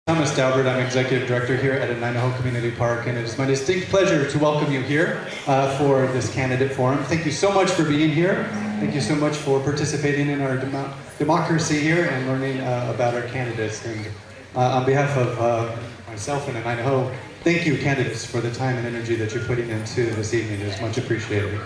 Thomas Daubert, I'm Executive Director here at Nanaho Community Park, and it is my distinct pleasure to welcome you here for this candidate forum. Thank you so much for being here. Thank you so much for participating in our democracy here and learning about our candidates. And on behalf of myself and Nanaho, thank you, candidates, for the time and energy that you're putting into this evening. It is much appreciated.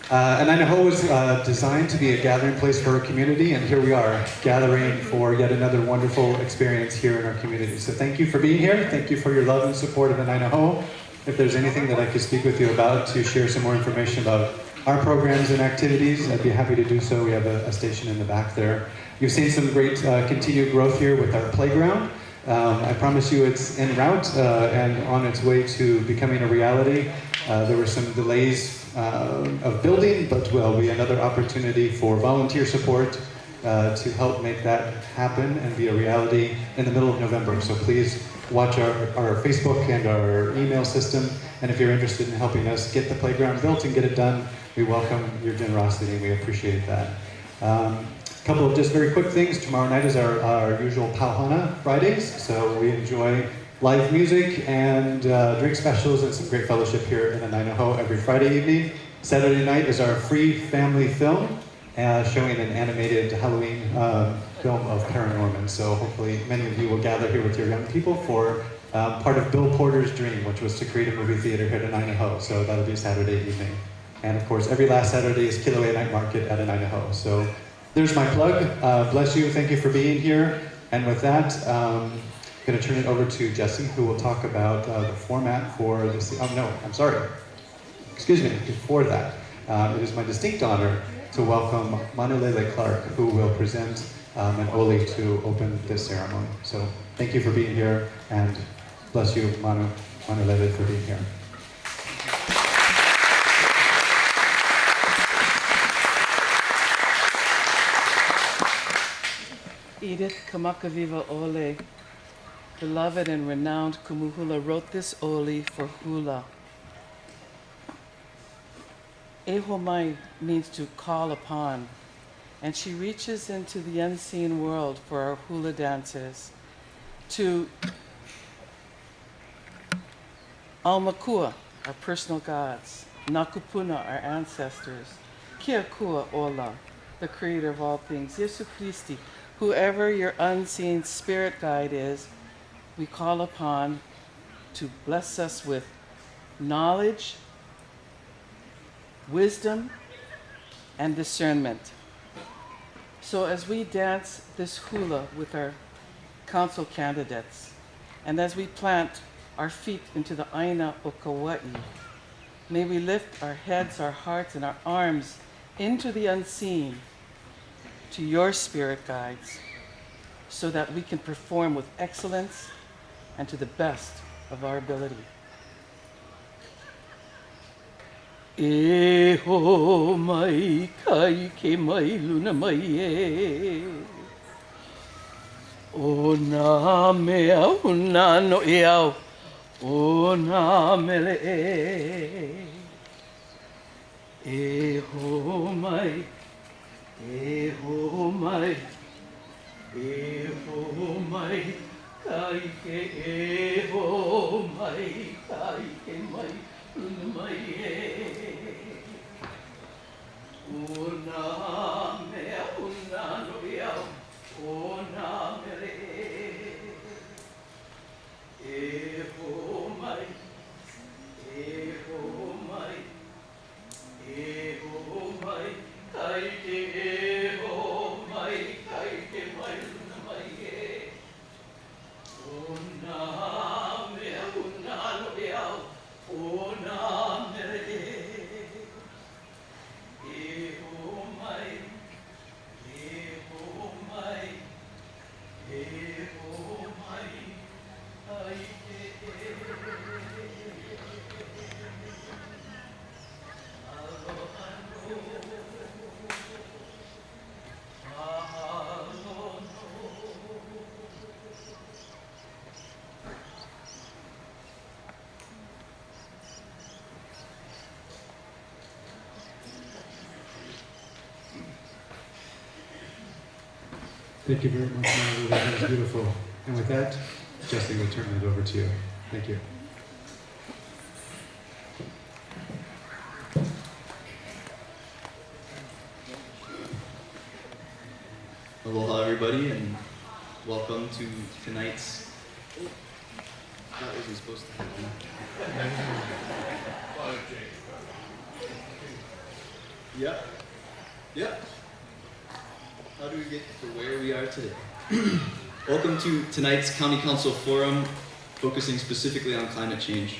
Nanaho was designed to be a gathering place for our community, and here we are, gathering for yet another wonderful experience here in our community. So thank you for being here. Thank you for your love and support of Nanaho. If there's anything that I could speak with you about to share some more information about our programs and activities, I'd be happy to do so. We have a station in the back there. You've seen some great continued growth here with our playground. I promise you it's en route and on its way to becoming a reality. There were some delays of building, but will be another opportunity for volunteer support to help make that happen and be a reality in the middle of November. So please watch our Facebook and our email system, and if you're interested in helping us get the playground built and get it done, we welcome your generosity and we appreciate that. A couple of just very quick things. Tomorrow night is our usual Pauhana Fridays, so we enjoy live music and drink specials and some great fellowship here in Nanaho every Friday evening. Saturday night is our free family film showing an animated Halloween film of Paranorman. So hopefully many of you will gather here with your young people for part of Bill Porter's dream, which was to create a movie theater here at Nanaho. So that'll be Saturday evening. And of course, every last Saturday is Kilauea Night Market at Nanaho. So there's my plug. Bless you. Thank you for being here. And with that, I'm going to turn it over to Jesse, who will talk about the format for this. Oh, no, I'm sorry. Excuse me, before that, it is my distinct honor to welcome Manulele Clark, who will present an Oli to open this ceremony. So thank you for being here, and bless you, Manulele, for being here. Edith Kamakaviva Ole, beloved and renowned Kumuhula, wrote this Oli for hula. Ehomai means to call upon, and she reaches into the unseen world for our hula dancers, to Aumakua, our personal gods, Nakupuna, our ancestors, Kiakua Ola, the creator of all things, Yesu Christi, whoever your unseen spirit guide is, we call upon to bless us with knowledge, wisdom, and discernment. So as we dance this hula with our council candidates, and as we plant our feet into the Aina o Kauai, may we lift our heads, our hearts, and our arms into the unseen, to your spirit guides, so that we can perform with excellence and to the best of our ability. E ho mai kai ke mai luna mai e o nā mea una no e au o nā mele e ho mai e ho mai e ho mai kai ke e ho mai kai ke mai luna mai e o nā mea una no iau o nā mele e ho mai e ho mai e ho mai kai ke e ho mai kai ke mai luna mai e o nā mea una no iau o nā mele e ho mai e ho mai e ho mai kai ke e aloha no mahalo no. Thank you very much, Mary. That was beautiful. And with that, Jesse, we'll turn it over to you. Thank you. Aloha everybody, and welcome to tonight's... That wasn't supposed to happen. Yep. Yep. How do we get to where we are today? Welcome to tonight's County Council Forum, focusing specifically on climate change.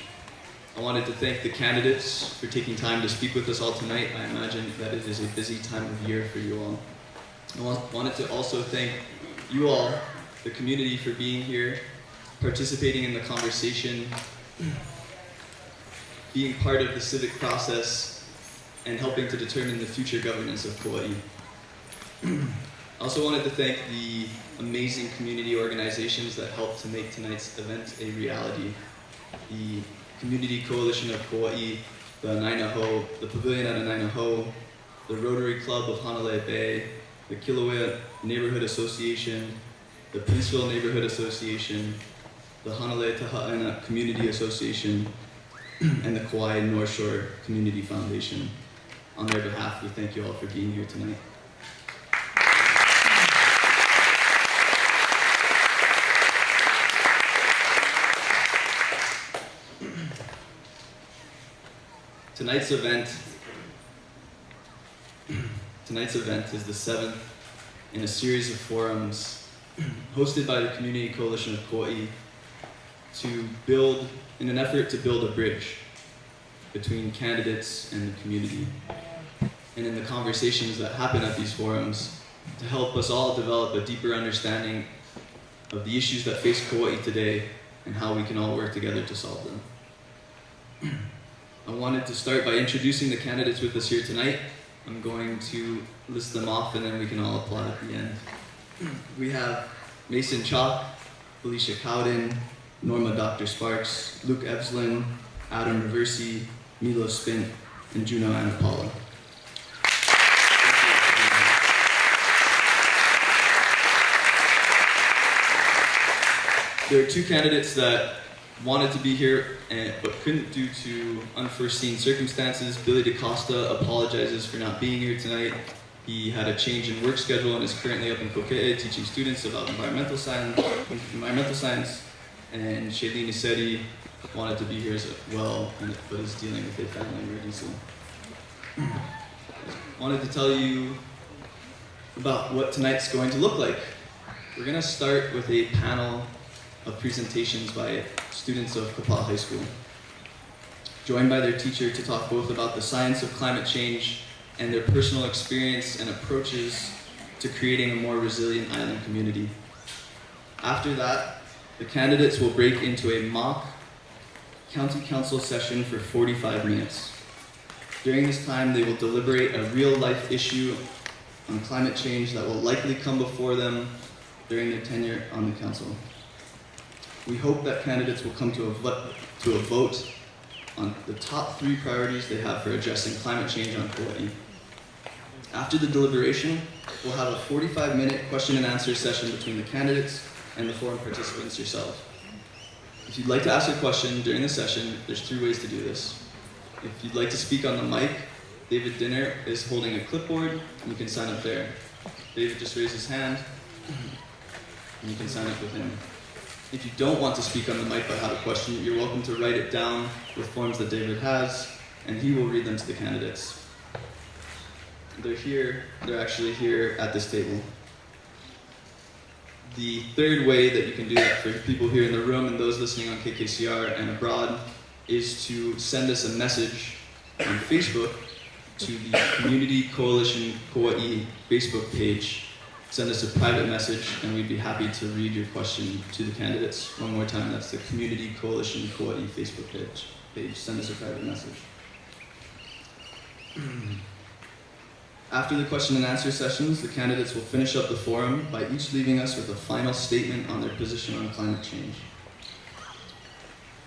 I wanted to thank the candidates for taking time to speak with us all tonight. I imagine that it is a busy time of year for you all. I wanted to also thank you all, the community, for being here, participating in the conversation, being part of the civic process, and helping to determine the future governance of Kauai. I also wanted to thank the amazing community organizations that helped to make tonight's event a reality. The Community Coalition of Kauai, the Nainaho, the Pavilion at Nainaho, the Rotary Club of Hanalei Bay, the Kilauea Neighborhood Association, the Princeville Neighborhood Association, the Hanalei Taha'aina Community Association, and the Kauai North Shore Community Foundation. On their behalf, we thank you all for being here tonight. Tonight's event is the seventh in a series of forums hosted by the Community Coalition of Kauai in an effort to build a bridge between candidates and the community. And in the conversations that happen at these forums, to help us all develop a deeper understanding of the issues that face Kauai today and how we can all work together to solve them. I wanted to start by introducing the candidates with us here tonight. I'm going to list them off and then we can all apply at the end. We have Mason Chalk, Felicia Cowden, Norma Dr. Sparks, Luke Evslin, Adam Reversi, Milo Spint, and Juno Anapala. There are two candidates that wanted to be here but couldn't due to unforeseen circumstances. Billy DaCosta apologizes for not being here tonight. He had a change in work schedule and is currently up in Kokee teaching students about environmental science. And Shailene Iseti wanted to be here as well, but is dealing with a family emergency. Wanted to tell you about what tonight's going to look like. We're going to start with a panel of presentations by students of Kapaa High School, joined by their teacher to talk both about the science of climate change and their personal experience and approaches to creating a more resilient island community. After that, the candidates will break into a mock county council session for 45 minutes. During this time, they will deliberate a real-life issue on climate change that will likely come before them during their tenure on the council. We hope that candidates will come to a vote on the top 3 priorities they have for addressing climate change on Kauai. After the deliberation, we'll have a 45-minute question and answer session between the candidates and the forum participants yourself. If you'd like to ask a question during the session, there's 3 ways to do this. If you'd like to speak on the mic, David Dinner is holding a clipboard, and you can sign up there. David just raised his hand, and you can sign up with him. If you don't want to speak on the mic but have a question, you're welcome to write it down with forms that David has, and he will read them to the candidates. They're actually here at this table. The third way that you can do that for people here in the room and those listening on KKCR and abroad is to send us a message on Facebook to the Community Coalition Kauai Facebook page. Send us a private message and we'd be happy to read your question to the candidates. One more time, that's the Community Coalition Kauai Facebook page. Send us a private message. After the question and answer sessions, the candidates will finish up the forum by each leaving us with a final statement on their position on climate change.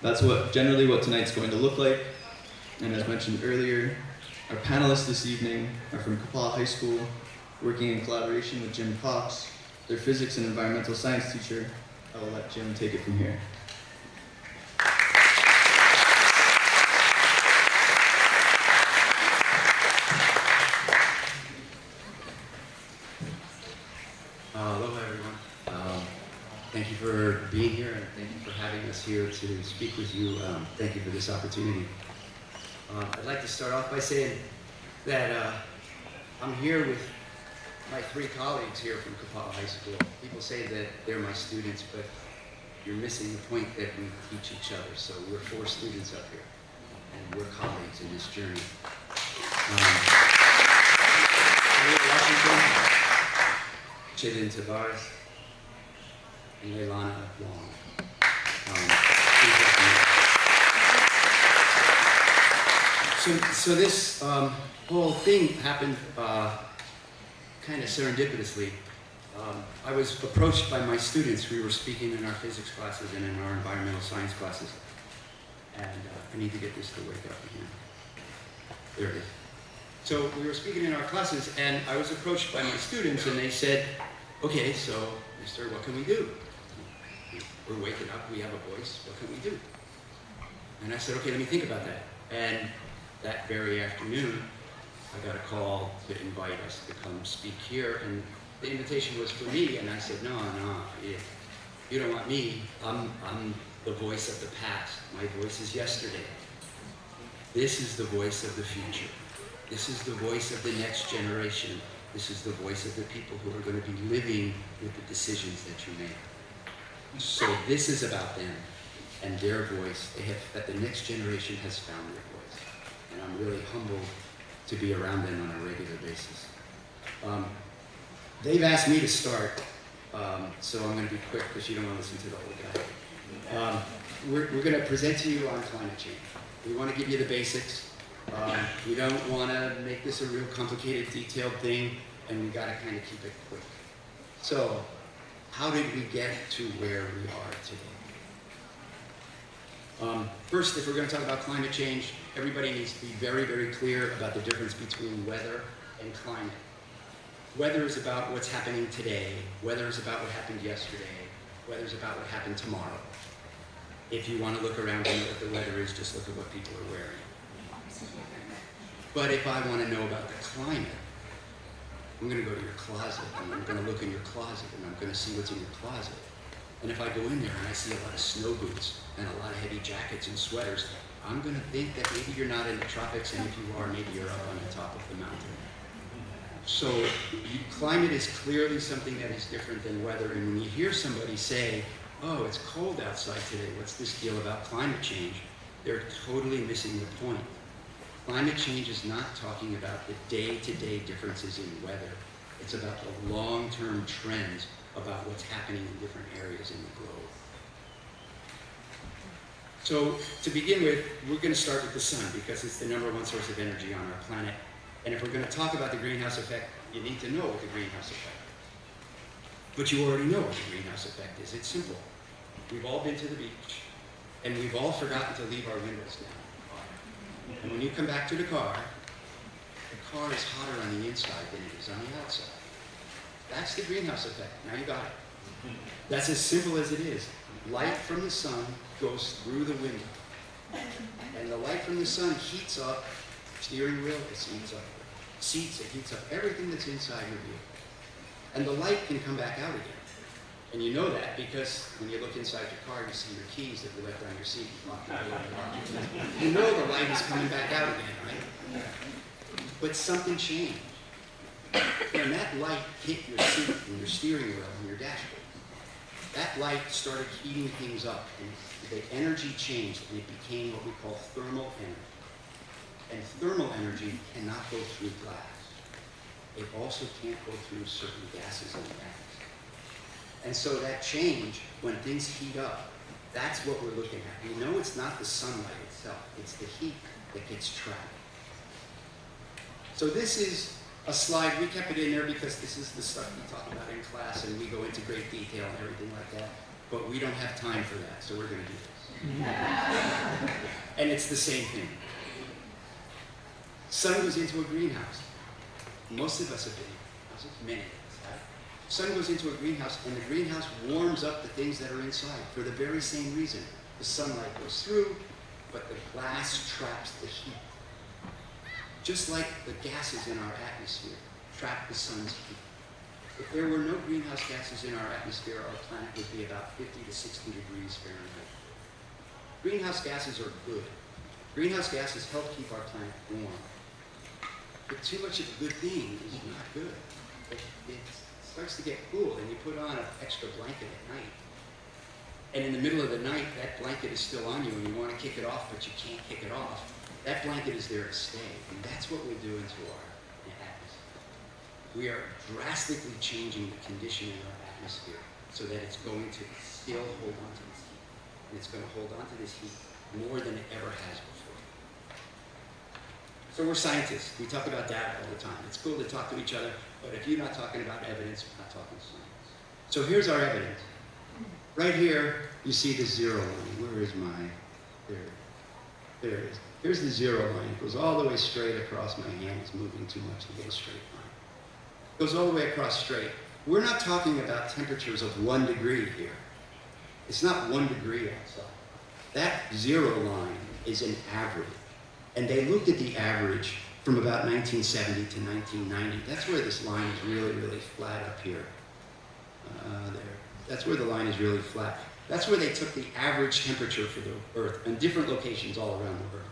That's generally what tonight's going to look like. And as mentioned earlier, our panelists this evening are from Kapaa High School, working in collaboration with Jim Cox, their physics and environmental science teacher, I will let Jim take it from here. Aloha, everyone. Thank you for being here, and thank you for having us here to speak with you. Thank you for this opportunity. I'd like to start off by saying that I'm here with my 3 colleagues here from Kapaa High School. People say that they're my students, but you're missing the point that we teach each other. So we're 4 students up here, and we're colleagues in this journey. Washington, Chidin Tavares, and Leilana Long. So this whole thing happened kind of serendipitously. I was approached by my students. We were speaking in our physics classes and in our environmental science classes. And I need to get this to wake up again. There it is. So we were speaking in our classes, and I was approached by my students, and they said, okay, so, mister, what can we do? We're waking up, we have a voice, what can we do? And I said, okay, let me think about that. And that very afternoon, I got a call to invite us to come speak here, and the invitation was for me, and I said, no, you don't want me. I'm the voice of the past. My voice is yesterday. This is the voice of the future. This is the voice of the next generation. This is the voice of the people who are going to be living with the decisions that you make. So this is about them and their voice. That the next generation has found their voice. And I'm really humbled to be around them on a regular basis. They've asked me to start, so I'm going to be quick because you don't want to listen to the old guy. We're going to present to you on climate change. We want to give you the basics. We don't want to make this a real complicated, detailed thing, and we got to kind of keep it quick. So, how did we get to where we are today? First, if we're going to talk about climate change, everybody needs to be very, very clear about the difference between weather and climate. Weather is about what's happening today. Weather is about what happened yesterday. Weather is about what happened tomorrow. If you want to look around and know what the weather is, just look at what people are wearing. But if I want to know about the climate, I'm going to go to your closet, and I'm going to look in your closet, and I'm going to see what's in your closet. And if I go in there and I see a lot of snow boots and a lot of heavy jackets and sweaters, I'm going to think that maybe you're not in the tropics, and if you are, maybe you're up on the top of the mountain. So climate is clearly something that is different than weather. And when you hear somebody say, oh, it's cold outside today, what's this deal about climate change? They're totally missing the point. Climate change is not talking about the day-to-day differences in weather. It's about the long-term trends about what's happening in different areas in the globe. So to begin with, we're going to start with the sun because it's the #1 source of energy on our planet. And if we're going to talk about the greenhouse effect, you need to know what the greenhouse effect is. But you already know what the greenhouse effect is. It's simple. We've all been to the beach, and we've all forgotten to leave our windows down. And when you come back to the car is hotter on the inside than it is on the outside. That's the greenhouse effect. Now you got it. That's as simple as it is. Light from the sun goes through the window. And the light from the sun heats up steering wheel, it heats up seats, it heats up everything that's inside your vehicle. And the light can come back out again. And you know that because when you look inside your car, you see your keys that you left on your seat. You know the light is coming back out again, right? But something changed. When that light hit your seat and your steering wheel and your dashboard, that light started heating things up, and the energy changed, and it became what we call thermal energy. And thermal energy cannot go through glass. It also can't go through certain gases in the atmosphere. And so that change, when things heat up, that's what we're looking at. We know it's not the sunlight itself, it's the heat that gets trapped. So this is a slide, we kept it in there because this is the stuff we talk about in class and we go into great detail and everything like that, but we don't have time for that, so we're going to do this. And it's the same thing. Sun goes into a greenhouse. Most of us have been in greenhouses, many of us have. sun goes into a greenhouse, and the greenhouse warms up the things that are inside for the very same reason. The sunlight goes through, but the glass traps the heat. Just like the gases in our atmosphere trap the sun's heat. If there were no greenhouse gases in our atmosphere, our planet would be about 50 to 60 degrees Fahrenheit. Greenhouse gases are good. Greenhouse gases help keep our planet warm. But too much of a good thing is not good. It starts to get cool, and you put on an extra blanket at night. And in the middle of the night, that blanket is still on you, and you want to kick it off, but you can't kick it off. That blanket is there to stay, and that's what we're doing to our atmosphere. We are drastically changing the condition in our atmosphere so that it's going to still hold on to this heat. And it's going to hold on to this heat more than it ever has before. So we're scientists. We talk about data all the time. It's cool to talk to each other, but if you're not talking about evidence, we're not talking science. So here's our evidence. Right here, you see the zero line. Where is my, there it is. Here's the zero line. It goes all the way straight across. My hand is moving too much to get a straight line. It goes all the way across straight. We're not talking about temperatures of 1 degree here. It's not 1 degree outside. That zero line is an average. And they looked at the average from about 1970 to 1990. That's where this line is really, really flat up here. There. That's where the line is really flat. That's where they took the average temperature for the Earth in different locations all around the Earth.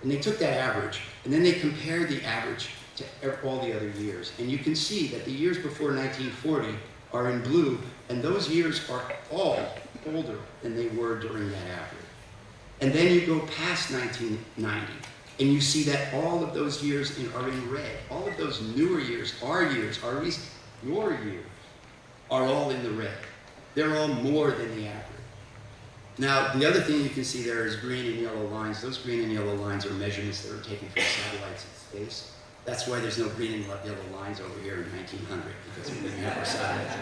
And they took that average, and then they compared the average to all the other years. And you can see that the years before 1940 are in blue, and those years are all older than they were during that average. And then you go past 1990, and you see that all of those years are in red. All of those newer years, or at least your years, are all in the red. They're all more than the average. Now, the other thing you can see there is green and yellow lines. Those green and yellow lines are measurements that were taken from satellites in space. That's why there's no green and yellow lines over here in 1900, because we didn't have our satellites.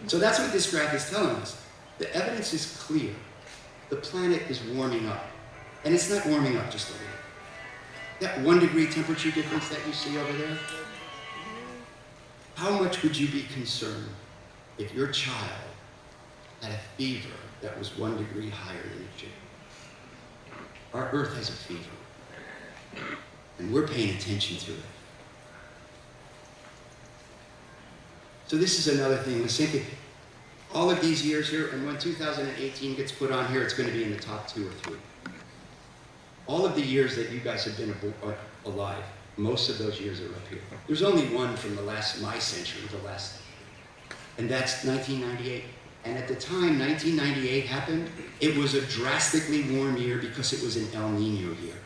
So that's what this graph is telling us. The evidence is clear. The planet is warming up. And it's not warming up just a little. That 1 degree temperature difference that you see over there, how much would you be concerned if your child had a fever that was 1 degree higher than it should? Our Earth has a fever, and we're paying attention to it. So this is another thing. The same thing. All of these years here, and when 2018 gets put on here, it's going to be in the top 2 or 3. All of the years that you guys have been alive, most of those years are up here. There's only one from my century, and that's 1998. And at the time 1998 happened, it was a drastically warm year because it was an El Nino year.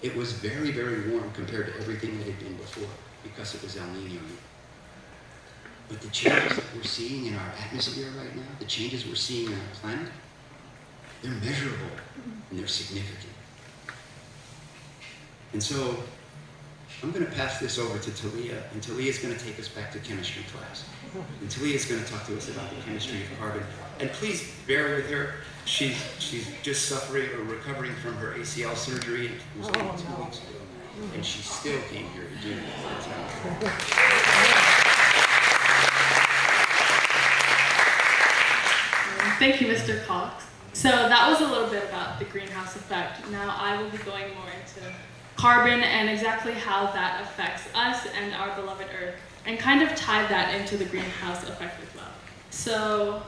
It was very, very warm compared to everything that had been before because it was El Nino year. But the changes that we're seeing in our atmosphere right now, the changes we're seeing in our planet, they're measurable and they're significant. And so I'm going to pass this over to Talia, and Talia's going to take us back to chemistry class. And Talia's going to talk to us about the chemistry of carbon. And please bear with her. She's just suffering or recovering from her ACL surgery. It was only 2 weeks ago. And she still came here to do it. Thank you, Mr. Cox. So that was a little bit about the greenhouse effect. Now I will be going more into carbon and exactly how that affects us and our beloved Earth, and kind of tie that into the greenhouse effect as well. So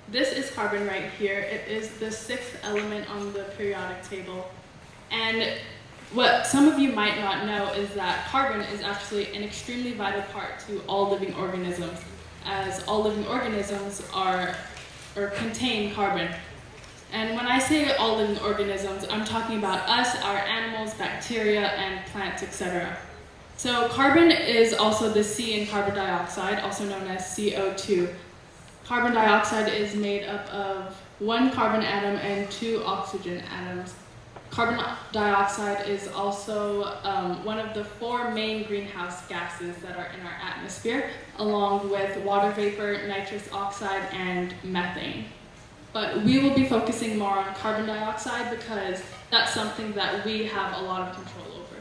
this is carbon right here. It is the 6th element on the periodic table. And what some of you might not know is that carbon is actually an extremely vital part to all living organisms, as all living organisms contain carbon. And when I say all living organisms, I'm talking about us, our animals, bacteria, and plants, etc. So carbon is also the C in carbon dioxide, also known as CO2. Carbon dioxide is made up of 1 carbon atom and 2 oxygen atoms. Carbon dioxide is also one of the 4 main greenhouse gases that are in our atmosphere, along with water vapor, nitrous oxide, and methane. But we will be focusing more on carbon dioxide because that's something that we have a lot of control over.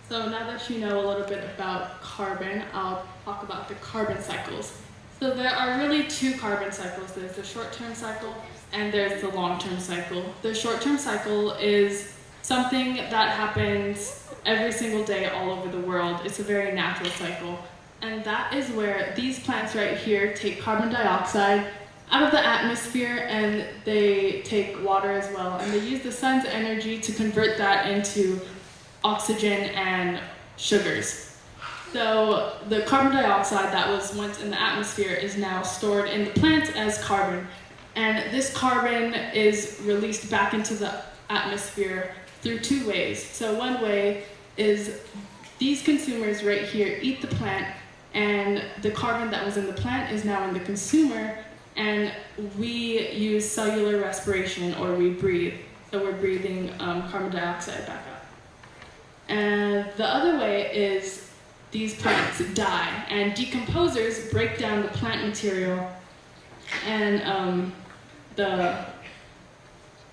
So now that you know a little bit about carbon, I'll talk about the carbon cycles. So there are really two carbon cycles. There's the short-term cycle and there's the long-term cycle. The short-term cycle is something that happens every single day all over the world. It's a very natural cycle. And that is where these plants right here take carbon dioxide out of the atmosphere, and they take water as well. And they use the sun's energy to convert that into oxygen and sugars. So the carbon dioxide that was once in the atmosphere is now stored in the plants as carbon. And this carbon is released back into the atmosphere through two ways. So one way is these consumers right here eat the plant, and the carbon that was in the plant is now in the consumer, and we use cellular respiration, or we breathe. So we're breathing carbon dioxide back up. And the other way is these plants die, and decomposers break down the plant material, and the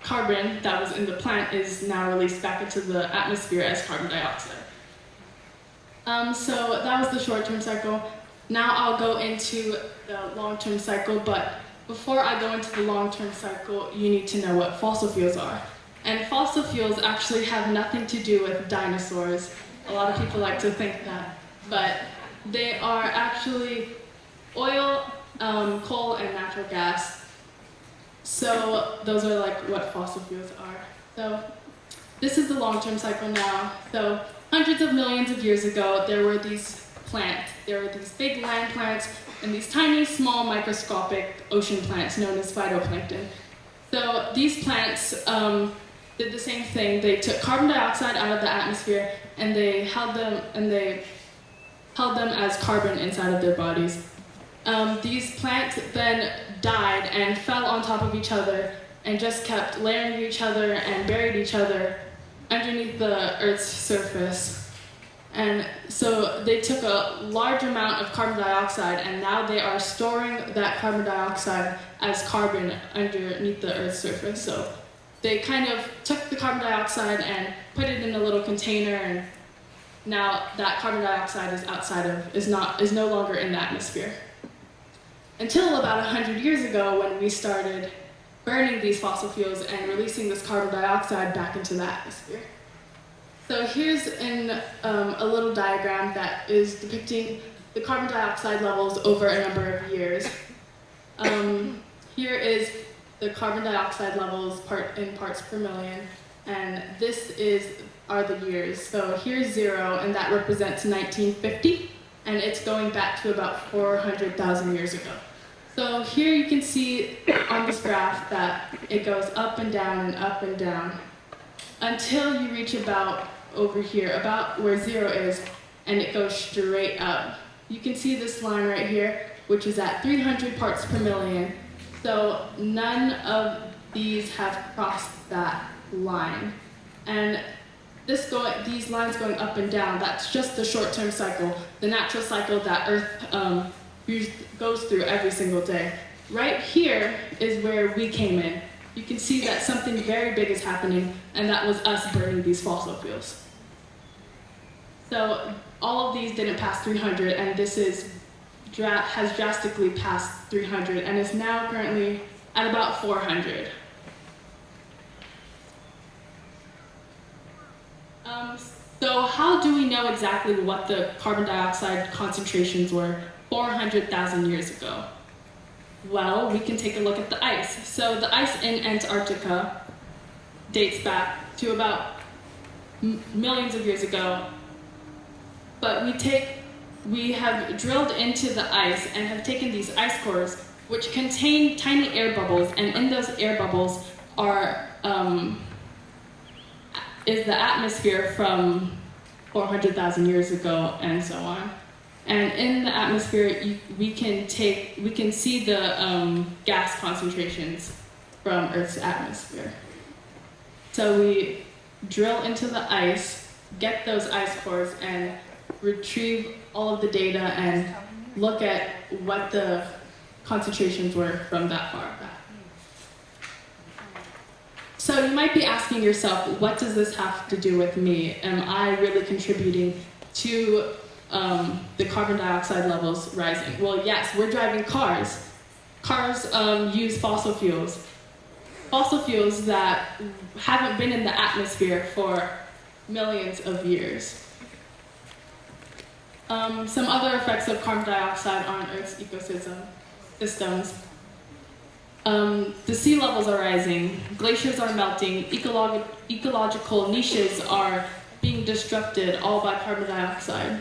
carbon that was in the plant is now released back into the atmosphere as carbon dioxide. So that was the short-term cycle. Now I'll go into the long-term cycle, but before I go into the long-term cycle, you need to know what fossil fuels are. And fossil fuels actually have nothing to do with dinosaurs. A lot of people like to think that, but they are actually oil, coal, and natural gas. So those are like what fossil fuels are. So this is the long-term cycle now. So hundreds of millions of years ago, there were these plants. There were these big land plants and these tiny, small, microscopic ocean plants known as phytoplankton. So these plants did the same thing. They took carbon dioxide out of the atmosphere, and they held them as carbon inside of their bodies. These plants then died and fell on top of each other and just kept layering each other and buried each other underneath the Earth's surface. And so they took a large amount of carbon dioxide, and now they are storing that carbon dioxide as carbon underneath the Earth's surface. So they kind of took the carbon dioxide and put it in a little container, and now that carbon dioxide is no longer in the atmosphere. Until about 100 years ago, when we started burning these fossil fuels and releasing this carbon dioxide back into the atmosphere. So here's a little diagram that is depicting the carbon dioxide levels over a number of years. Here is the carbon dioxide levels in parts per million, and are the years. So here's 0, and that represents 1950, and it's going back to about 400,000 years ago. So here you can see on this graph that it goes up and down until you reach about over here, about where 0 is, and it goes straight up. You can see this line right here, which is at 300 parts per million. So none of these have crossed that line. And these lines going up and down, that's just the short-term cycle, the natural cycle that Earth goes through every single day. Right here is where we came in. You can see that something very big is happening, and that was us burning these fossil fuels. So all of these didn't pass 300, and this has drastically passed 300, and is now currently at about 400. So how do we know exactly what the carbon dioxide concentrations were 400,000 years ago? Well, we can take a look at the ice. So the ice in Antarctica dates back to about millions of years ago. But we have drilled into the ice and have taken these ice cores, which contain tiny air bubbles, and in those air bubbles is the atmosphere from 400,000 years ago, and so on. And in the atmosphere, we can see the gas concentrations from Earth's atmosphere. So we drill into the ice, get those ice cores, and retrieve all of the data and look at what the concentrations were from that far back. So you might be asking yourself, what does this have to do with me? Am I really contributing to the carbon dioxide levels rising? Well, yes, we're driving cars. Cars use fossil fuels. Fossil fuels that haven't been in the atmosphere for millions of years. Some other effects of carbon dioxide on Earth's ecosystems. The sea levels are rising, glaciers are melting, ecological niches are being disrupted, all by carbon dioxide.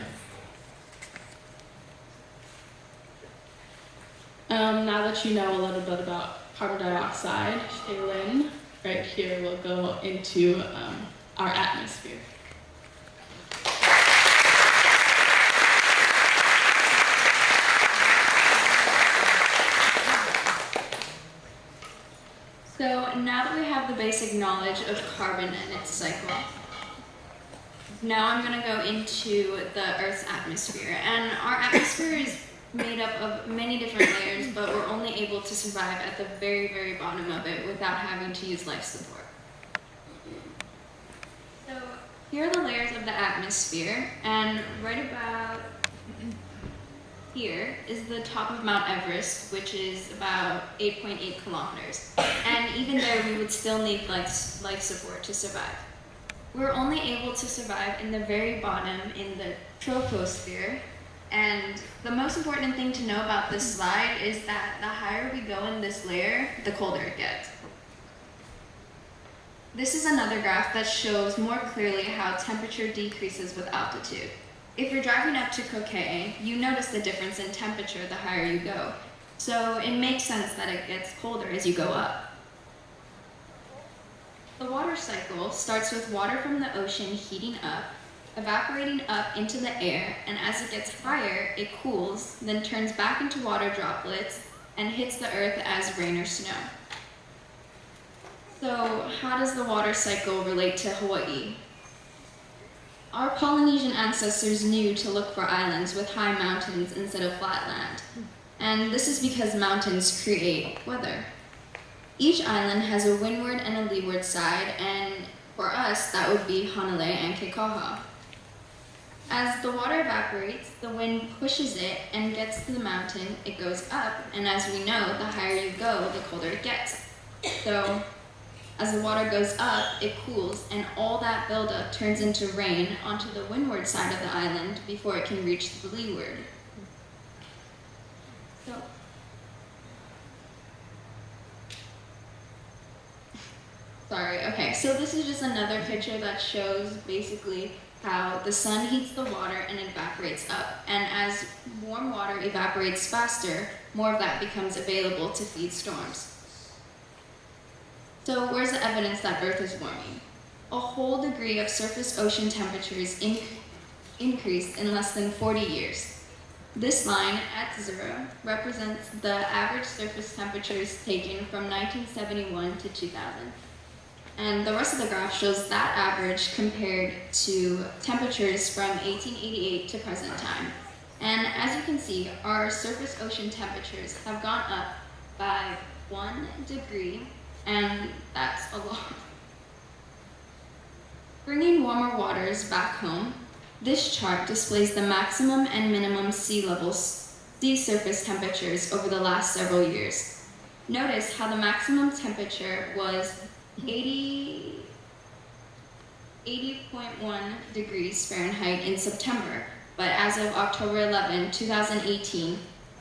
Now that you know a little bit about carbon dioxide, Shaylin, right here, will go into our atmosphere. So now that we have the basic knowledge of carbon and its cycle, now I'm going to go into the Earth's atmosphere. And our atmosphere is made up of many different layers, but we're only able to survive at the very, very bottom of it without having to use life support. So here are the layers of the atmosphere, and right about here is the top of Mount Everest, which is about 8.8 kilometers. And even there, we would still need life support to survive. We're only able to survive in the very bottom, in the troposphere. And the most important thing to know about this slide is that the higher we go in this layer, the colder it gets. This is another graph that shows more clearly how temperature decreases with altitude. If you're driving up to Kauai, you notice the difference in temperature the higher you go. So it makes sense that it gets colder as you go up. The water cycle starts with water from the ocean heating up, evaporating up into the air, and as it gets higher, it cools, then turns back into water droplets and hits the earth as rain or snow. So how does the water cycle relate to Hawaii? Our Polynesian ancestors knew to look for islands with high mountains instead of flat land. And this is because mountains create weather. Each island has a windward and a leeward side, and for us, that would be Hanalei and Keikoha. As the water evaporates, the wind pushes it and gets to the mountain, it goes up, and as we know, the higher you go, the colder it gets. So, as the water goes up, it cools, and all that buildup turns into rain onto the windward side of the island before it can reach the leeward. So, so this is just another picture that shows basically how the sun heats the water and it evaporates up. And as warm water evaporates faster, more of that becomes available to feed storms. So where's the evidence that Earth is warming? A whole degree of surface ocean temperatures increased in less than 40 years. This line at 0 represents the average surface temperatures taken from 1971 to 2000. And the rest of the graph shows that average compared to temperatures from 1888 to present time. And as you can see, our surface ocean temperatures have gone up by 1 degree, and that's a lot. Bringing warmer waters back home, this chart displays the maximum and minimum sea surface temperatures over the last several years. Notice how the maximum temperature was 80.1 degrees Fahrenheit in September, but as of October 11, 2018,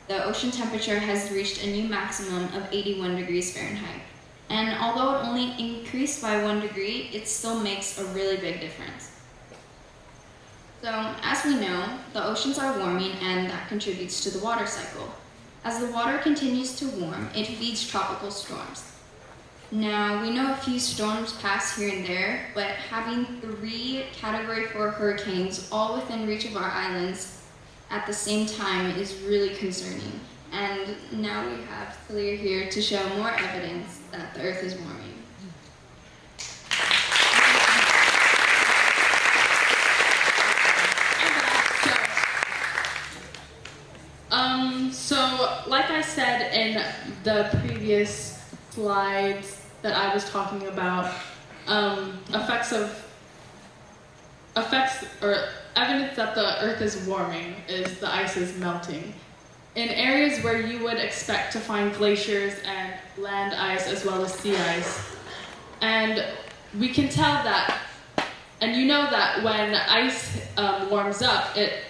the ocean temperature has reached a new maximum of 81 degrees Fahrenheit. And although it only increased by 1 degree, it still makes a really big difference. So, as we know, the oceans are warming, and that contributes to the water cycle. As the water continues to warm, it feeds tropical storms. Now, we know a few storms pass here and there, but having 3 Category 4 hurricanes all within reach of our islands at the same time is really concerning. And now we have Felicia here to show more evidence that the Earth is warming. So, like I said in the previous slides that I was talking about, evidence that the Earth is warming is the ice is melting. In areas where you would expect to find glaciers and land ice as well as sea ice. And we can tell that, and you know that when ice warms up, it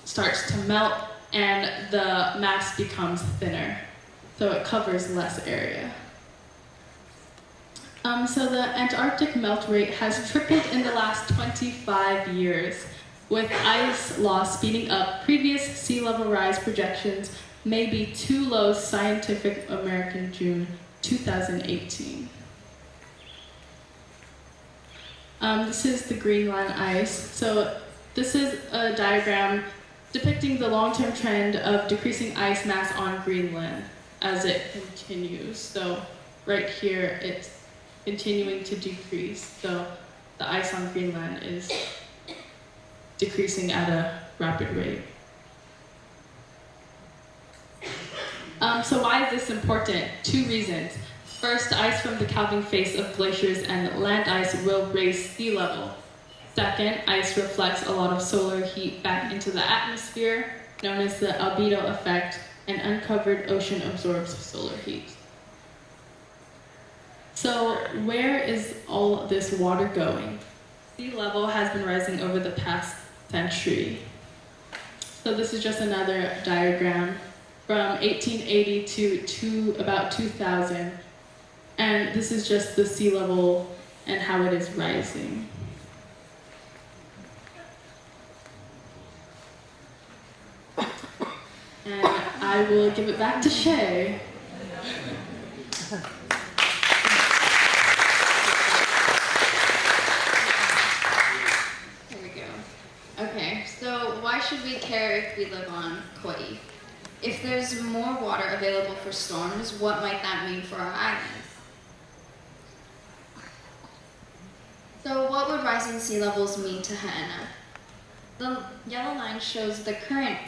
starts to melt and the mass becomes thinner. So it covers less area. So the Antarctic melt rate has tripled in the last 25 years, with ice loss speeding up. Previous sea level rise projections may be too low. Scientific American, June 2018. This is the Greenland ice. So this is a diagram depicting the long-term trend of decreasing ice mass on Greenland as it continues. So right here, it's continuing to decrease. So the ice on Greenland is decreasing at a rapid rate. So why is this important? 2 reasons. First, ice from the calving face of glaciers and land ice will raise sea level. Second, ice reflects a lot of solar heat back into the atmosphere, known as the albedo effect, and uncovered ocean absorbs solar heat. So where is all this water going? Sea level has been rising over the past century. So this is just another diagram from 1880 to about 2000. And this is just the sea level and how it is rising. And I will give it back to Shay. There we go. Okay, so why should we care if we live on Kauai? If there's more water available for storms, what might that mean for our islands? So what would rising sea levels mean to Ha'ena? The yellow line shows the current,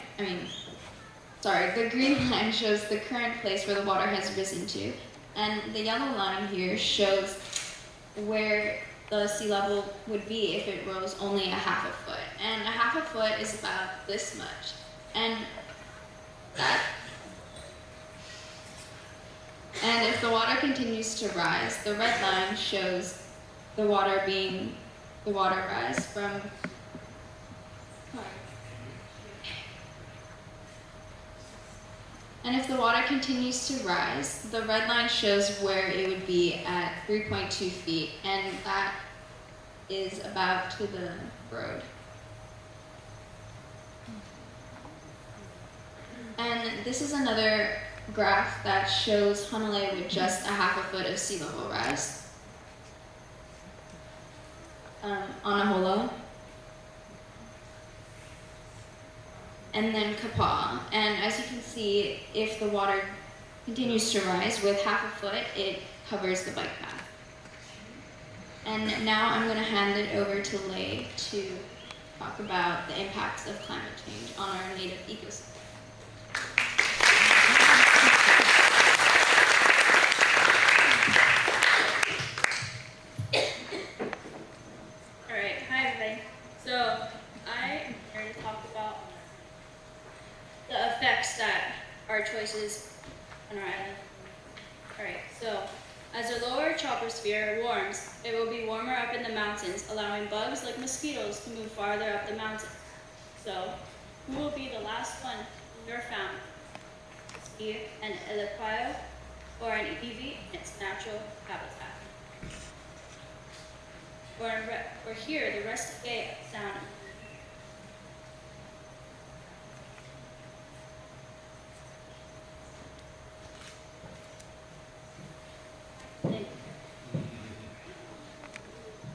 the green line shows the current place where the water has risen to, and the yellow line here shows where the sea level would be if it rose only a half a foot. And a half a foot is about this much. And if the water continues to rise, the red line shows the water rise from And if the water continues to rise, the red line shows where it would be at 3.2 feet, and that is about to the road. And this is another graph that shows Honolulu with just a half a foot of sea level rise on a holo. And then Kapaa. And as you can see, if the water continues to rise with half a foot, it covers the bike path. And now I'm going to hand it over to Lei to talk about the impacts of climate change on our native ecosystem. Alright, hi everybody. So, I am here to talk about the effects that our choices on our island. Alright, so as the lower troposphere warms, it will be warmer up in the mountains, allowing bugs like mosquitoes to move farther up the mountain. So, who will be the last one in your family to see an elepio or an eevee in its natural habitat? Or hear the rustic sound.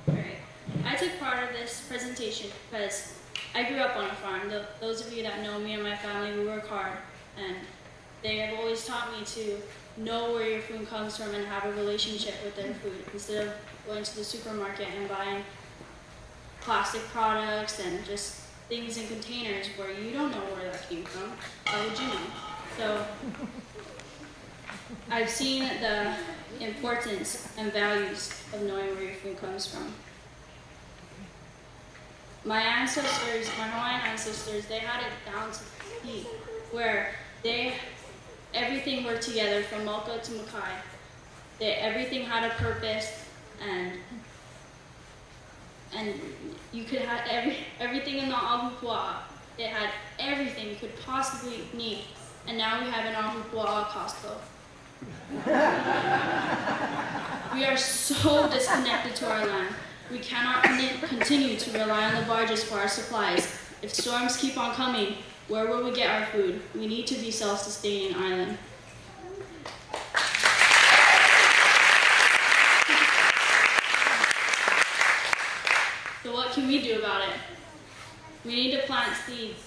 Alright, I took part of this presentation because I grew up on a farm. Those of you that know me and my family, we work hard, and they have always taught me to know where your food comes from and have a relationship with their food instead of going to the supermarket and buying plastic products and just things in containers where you don't know where that came from. How would you know? So I've seen the importance and values of knowing where your food comes from. my ancestors, my Hawaiian ancestors, they had it down to the T, where everything worked together from Malka to Makai. Everything had a purpose, and you could have everything in the Ahupua'a. It had everything you could possibly need, and now we have an Ahupua'a Costco. We are so disconnected to our land. We cannot continue to rely on the barges for our supplies. If storms keep on coming, where will we get our food? We need to be self-sustaining island. So what can we do about it? We need to plant seeds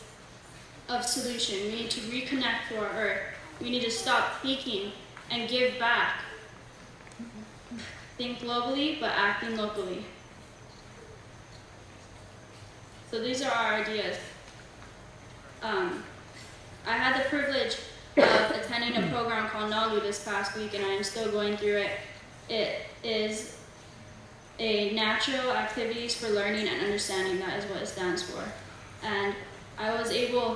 of solution. We need to reconnect to our earth. We need to stop thinking and give back. Think globally, but acting locally. So these are our ideas. I had the privilege of attending a program called NALU this past week, and I am still going through it. It is a natural activities for learning and understanding. That is what it stands for. And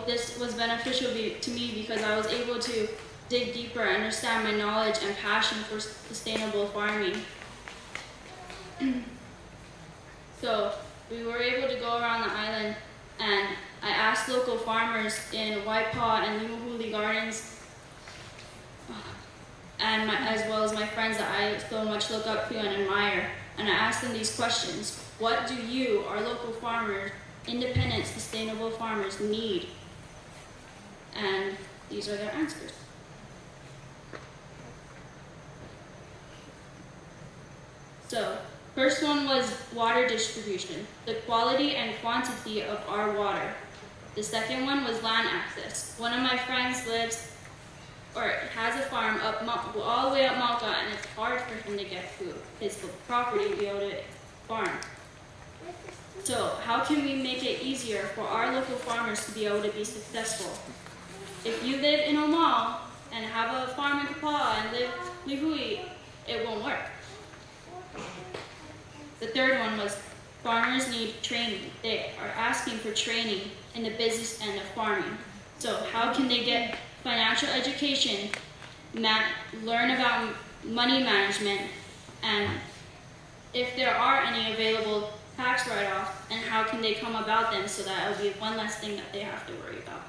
this was beneficial to me because I was able to dig deeper, understand my knowledge and passion for sustainable farming. So we were able to go around the island, and I asked local farmers in Waipaw and Limahuli Gardens, and as well as my friends that I so much look up to and admire, and I asked them these questions. What do you, our local farmers, independent, sustainable farmers, need? And these are their answers. So, first one was water distribution, the quality and quantity of our water. The second one was land access. One of my friends has a farm all the way up Malka, and it's hard for him to get food, his property to be able to farm. So how can we make it easier for our local farmers to be able to be successful? If you live in Omaha and have a farm in Kapaa and live Lihui, it won't work. The third one was farmers need training. They are asking for training in the business end of farming. So how can they get financial education, learn about money management, and if there are any available tax write-offs, and how can they come about them so that it'll be one less thing that they have to worry about.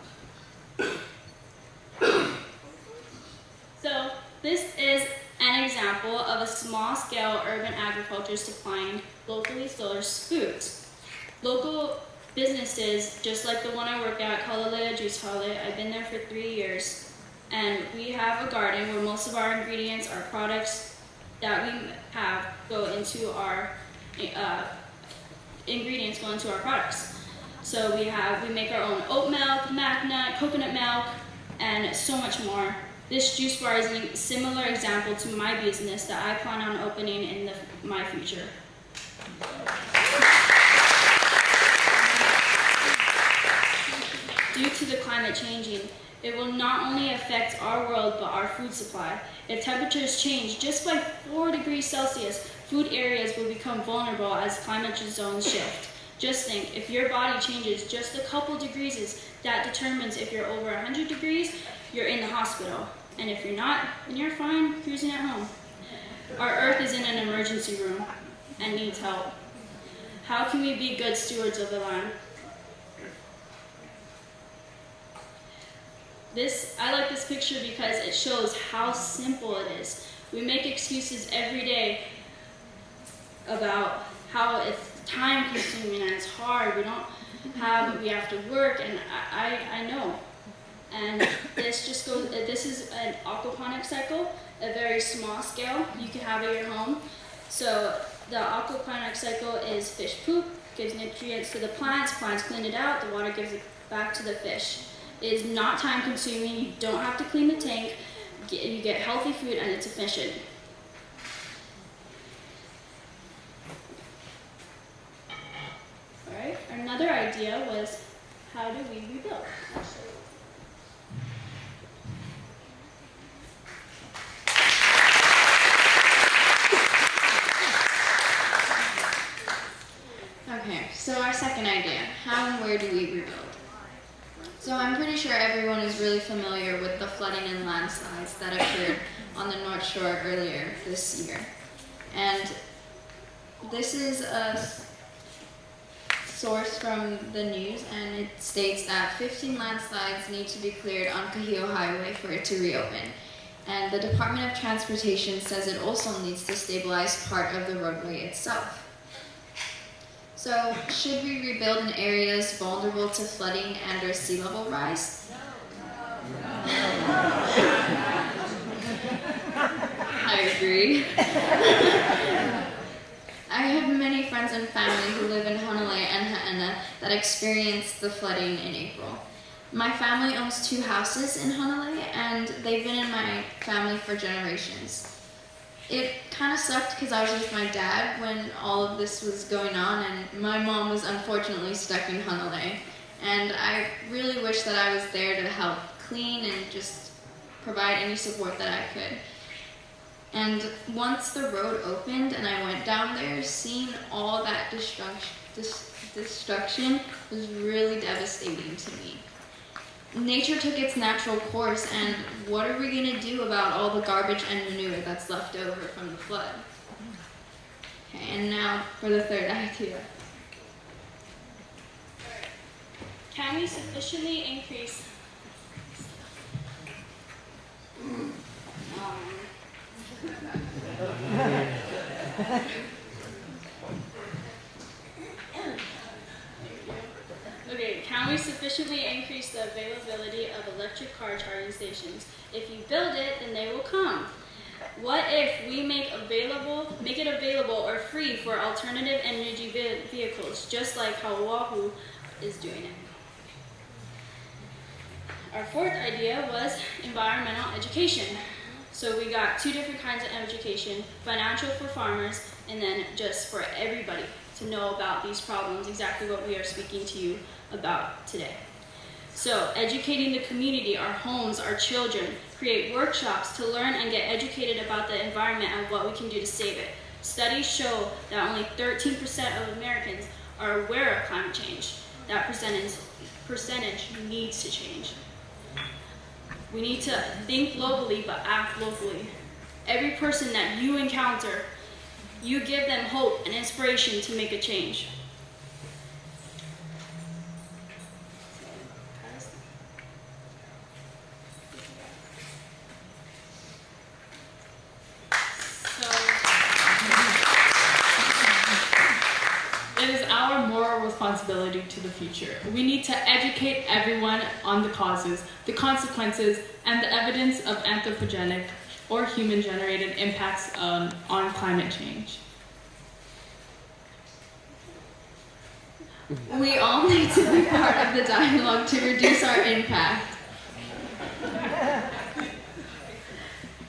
So this is an example of a small-scale urban agriculture supplying locally sourced foods. Local businesses, just like the one I work at, Kalalea Juice Hale, I've been there for 3 years, and we have a garden where most of our ingredients, our products that we have go into our products. So we make our own oat milk, mac nut, coconut milk, and so much more. This juice bar is a similar example to my business that I plan on opening in my future. Due to the climate changing, it will not only affect our world but our food supply. If temperatures change just by 4 degrees Celsius, food areas will become vulnerable as climate zones shift. Just think, if your body changes just a couple degrees, that determines if you're over 100 degrees, you're in the hospital. And if you're not, then you're fine cruising at home. Our earth is in an emergency room and needs help. How can we be good stewards of the land? I like this picture because it shows how simple it is. We make excuses every day about how it's time consuming and it's hard. We have to work, and I know. And this is an aquaponic cycle, a very small scale. You can have it at your home. So the aquaponic cycle is fish poop, gives nutrients to the plants clean it out, the water gives it back to the fish. It is not time consuming, you don't have to clean the tank, you get healthy food, and it's efficient. Alright, another idea was, how do we rebuild? Okay, so our second idea. How and where do we rebuild? So I'm pretty sure everyone is really familiar with the flooding and landslides that occurred on the North Shore earlier this year. And this is a source from the news, and it states that 15 landslides need to be cleared on Kahio Highway for it to reopen. And the Department of Transportation says it also needs to stabilize part of the roadway itself. So, should we rebuild in areas vulnerable to flooding and or sea level rise? I agree. I have many friends and family who live in Honolulu and Ha'ena that experienced the flooding in April. My family owns 2 houses in Honolulu, and they've been in my family for generations. It kind of sucked because I was with my dad when all of this was going on, and my mom was unfortunately stuck in Honolulu. And I really wish that I was there to help clean and just provide any support that I could. And once the road opened and I went down there, seeing all that destruction was really devastating to me. Nature took its natural course, and what are we going to do about all the garbage and manure that's left over from the flood? Okay, and now for the third idea. Can we sufficiently increase Can we sufficiently increase the availability of electric car charging stations? If you build it, then they will come. What if we make it available or free for alternative energy vehicles, just like how Oahu is doing it? Our fourth idea was environmental education. So we got 2 different kinds of education, financial for farmers, and then just for everybody to know about these problems, exactly what we are speaking to you about today. So educating the community, our homes, our children, create workshops to learn and get educated about the environment and what we can do to save it. Studies show that only 13% of Americans are aware of climate change. That percentage needs to change. We need to think globally but act locally. Every person that you encounter, you give them hope and inspiration to make a change. It is our moral responsibility to the future. We need to educate everyone on the causes, the consequences, and the evidence of anthropogenic or human-generated impacts on climate change. We all need to be part of the dialogue to reduce our impact.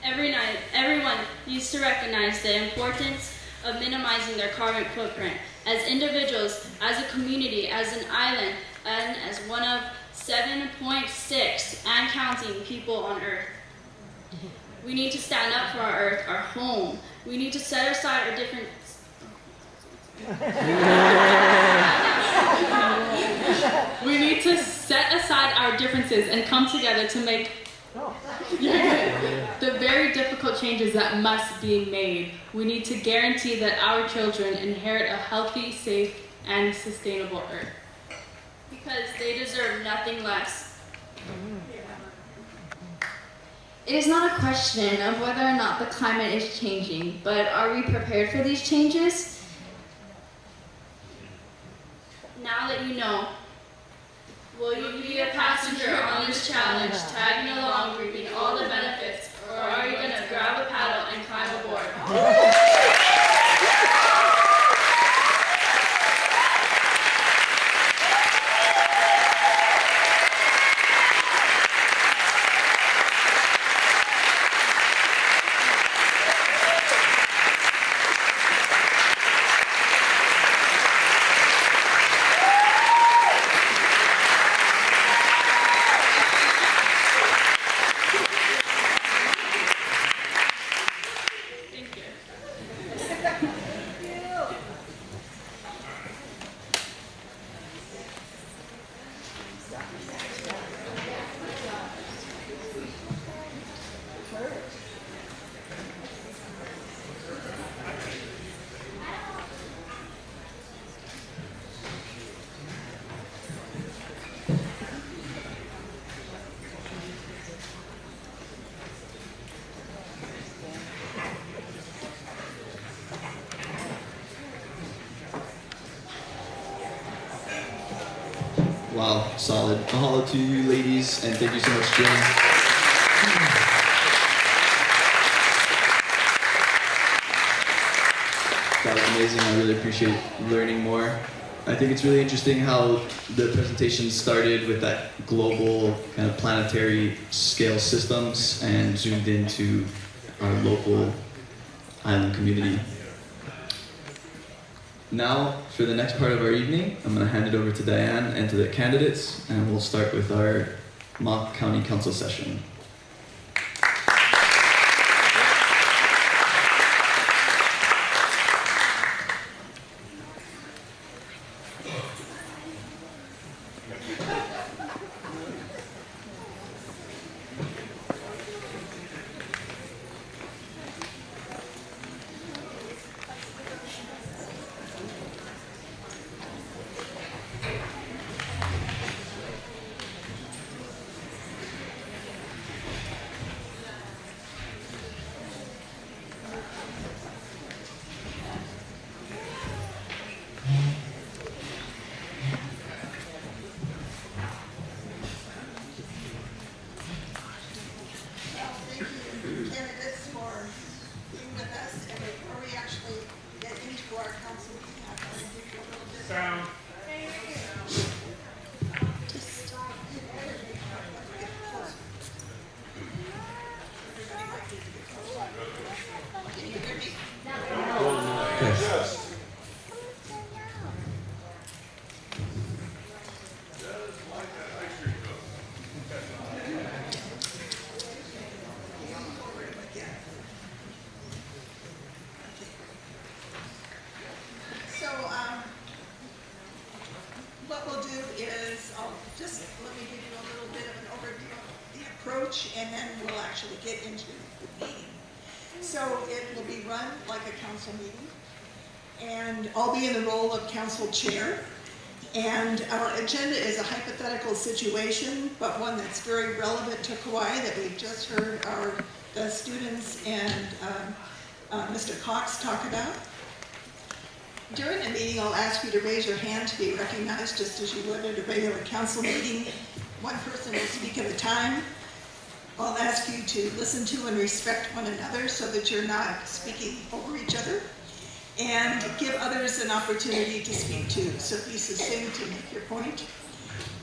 Everyone needs to recognize the importance of minimizing their carbon footprint as individuals, as a community, as an island, and as one of 7.6 and counting people on Earth. We need to stand up for our Earth, our home. We need to set aside our differences. We need to set aside our differences and come together to make the very difficult changes that must be made. We need to guarantee that our children inherit a healthy, safe, and sustainable Earth. Because they deserve nothing less. It is not a question of whether or not the climate is changing, but are we prepared for these changes? Now that you know, will you be a passenger on this challenge, tagging along, reaping all the benefits, or are you going to grab a paddle and climb aboard? Wow, solid. Mahalo to you ladies, and thank you so much, Jim. That was amazing. I really appreciate learning more. I think it's really interesting how the presentation started with that global kind of planetary scale systems and zoomed into our local island community. Now, for the next part of our evening, I'm going to hand it over to Diane and to the candidates, and we'll start with our mock county council session. What we'll do is, let me give you a little bit of an overview of the approach, and then we'll actually get into the meeting. So it will be run like a council meeting, and I'll be in the role of council chair. And our agenda is a hypothetical situation, but one that's very relevant to Kauai that we've just heard the students and Mr. Cox talk about. During the meeting, I'll ask you to raise your hand to be recognized, just as you would at a regular council meeting. One person will speak at a time. I'll ask you to listen to and respect one another so that you're not speaking over each other, and give others an opportunity to speak too. So be succinct to make your point.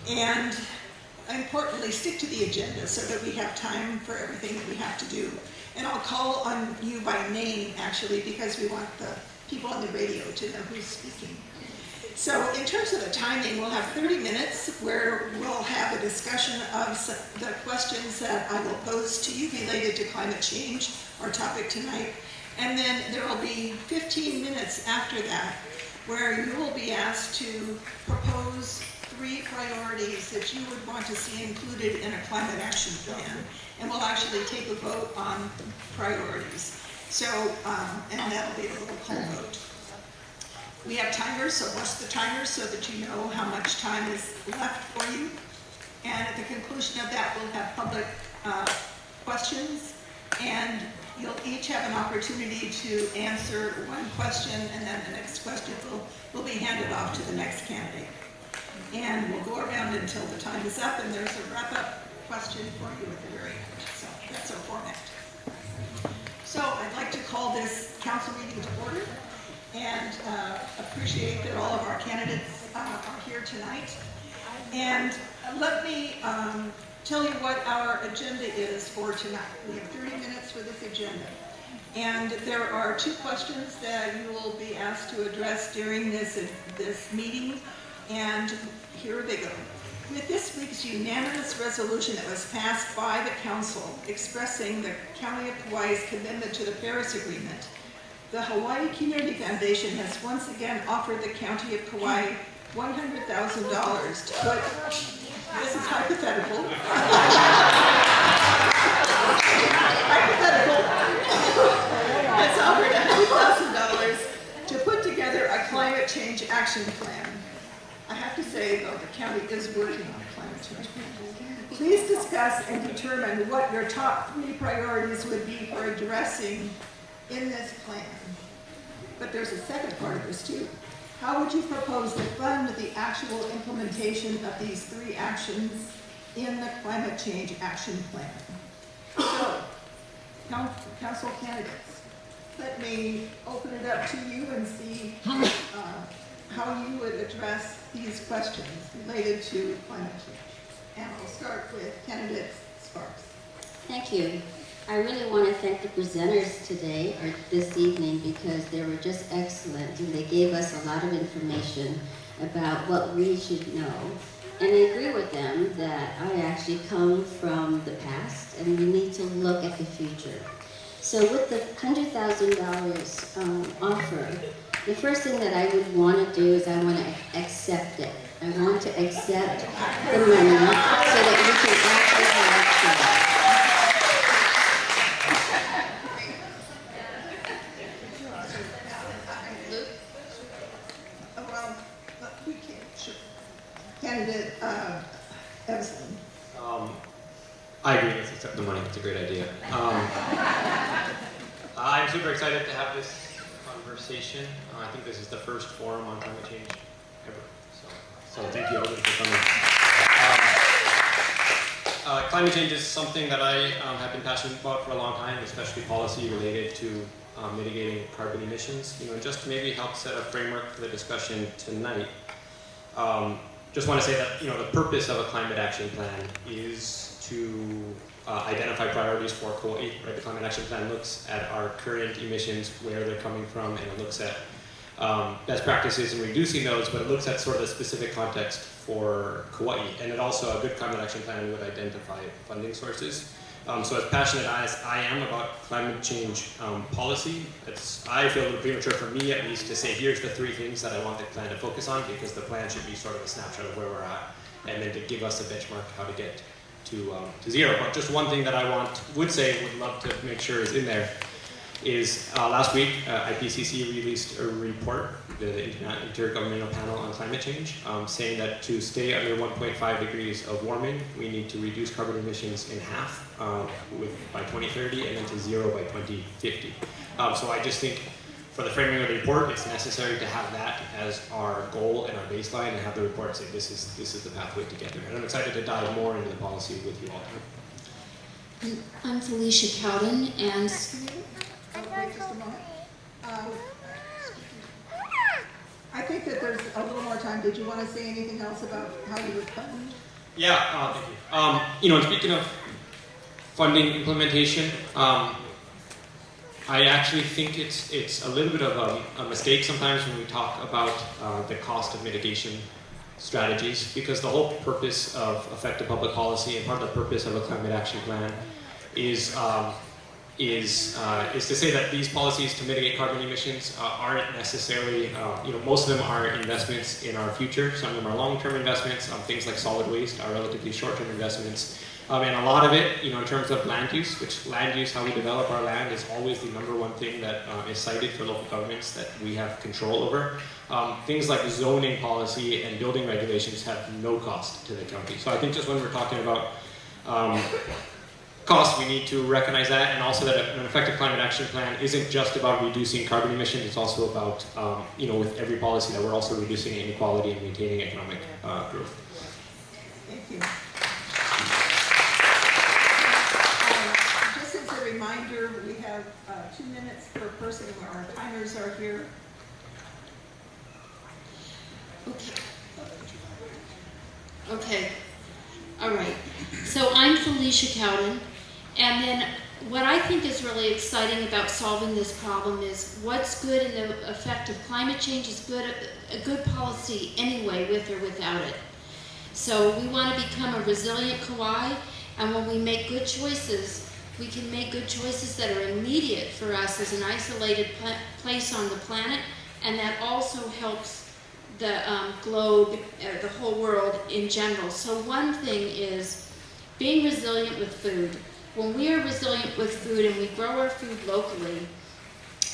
And importantly, stick to the agenda so that we have time for everything that we have to do. And I'll call on you by name, actually, because we want the people on the radio to know who's speaking. So in terms of the timing, we'll have 30 minutes where we'll have a discussion of the questions that I will pose to you related to climate change, our topic tonight. And then there will be 15 minutes after that where you will be asked to propose 3 priorities that you would want to see included in a climate action plan. And we'll actually take a vote on priorities. So, and that'll be a little call vote. We have timers, so watch the timers so that you know how much time is left for you. And at the conclusion of that, we'll have public questions, and you'll each have an opportunity to answer one question, and then the next question will be handed off to the next candidate. And we'll go around until the time is up, and there's a wrap-up question for you at the very end. So that's our format. So I'd like to call this council meeting to order, and appreciate that all of our candidates are here tonight. And let me tell you what our agenda is for tonight. We have 30 minutes for this agenda. And there are 2 questions that you will be asked to address during this meeting, and here they go. With this week's unanimous resolution that was passed by the council expressing the County of Kauai's commitment to the Paris Agreement, the Hawaii Community Foundation has once again offered the County of Kauai $100,000 to put, this is hypothetical, has offered $100,000 to put together a climate change action plan. I have to say, though, the county is working on a climate change plan. Please discuss and determine what your top 3 priorities would be for addressing in this plan. But there's a second part of this too. How would you propose to fund the actual implementation of these 3 actions in the climate change action plan? So, council candidates, let me open it up to you and see how you would address these questions related to climate change. And I'll start with candidate Sparks. Thank you. I really want to thank the presenters today, or this evening, because they were just excellent and they gave us a lot of information about what we should know. And I agree with them that I actually come from the past and we need to look at the future. So with the $100,000 offer, the first thing that I would want to do is I want to accept it. I want to accept the money so that we can actually have it. Candidate Evelyn. I agree, let's accept the money, it's a great idea. I'm super excited to have this conversation. I think this is the first forum on climate change ever. So thank you everybody for coming. Climate change is something that I have been passionate about for a long time, especially policy related to mitigating carbon emissions. Just to maybe help set a framework for the discussion tonight. Just want to say that the purpose of a climate action plan is to identify priorities for Kauai. Right? The climate action plan looks at our current emissions, where they're coming from, and it looks at best practices in reducing those, but it looks at sort of the specific context for Kauai. And it also, a good climate action plan would identify funding sources. So as passionate as I am about climate change policy, I feel a little premature for me at least to say here's the 3 things that I want the plan to focus on, because the plan should be sort of a snapshot of where we're at, and then to give us a benchmark how to get to zero. But just one thing that I would love to make sure is in there is last week IPCC released a report, the Intergovernmental Panel on Climate Change, saying that to stay under 1.5 degrees of warming, we need to reduce carbon emissions in half by 2030 and then to 0 by 2050. So I just think for the framing of the report, it's necessary to have that as our goal and our baseline, and have the report say this is the pathway to get there. And I'm excited to dive more into the policy with you all. I'm Felicia Cowden, and Wait just a moment. I think that there's a little more time. Did you want to say anything else about how you would fund? Yeah, thank you. And speaking of funding implementation, I actually think it's a little bit of a mistake sometimes when we talk about the cost of mitigation strategies, because the whole purpose of effective public policy and part of the purpose of a climate action plan is to say that these policies to mitigate carbon emissions aren't necessarily, most of them are investments in our future. Some of them are long-term investments. Things like solid waste are relatively short-term investments. And a lot of it, in terms of land use, which land use, how we develop our land, is always the #1 thing that is cited for local governments that we have control over. Things like zoning policy and building regulations have no cost to the county. So I think just when we're talking about cost, we need to recognize that, and also that an effective climate action plan isn't just about reducing carbon emissions, it's also about, with every policy that we're also reducing inequality and maintaining economic growth. Thank you. Just as a reminder, we have 2 minutes per person. Our timers are here. okay. All right. So I'm Felicia Cowden, and then what I think is really exciting about solving this problem is what's good in the effect of climate change is a good policy anyway, with or without it. So we want to become a resilient Kauai, and when we make good choices, we can make good choices that are immediate for us as an isolated place on the planet, and that also helps the globe, the whole world in general. So one thing is being resilient with food. When we are resilient with food and we grow our food locally,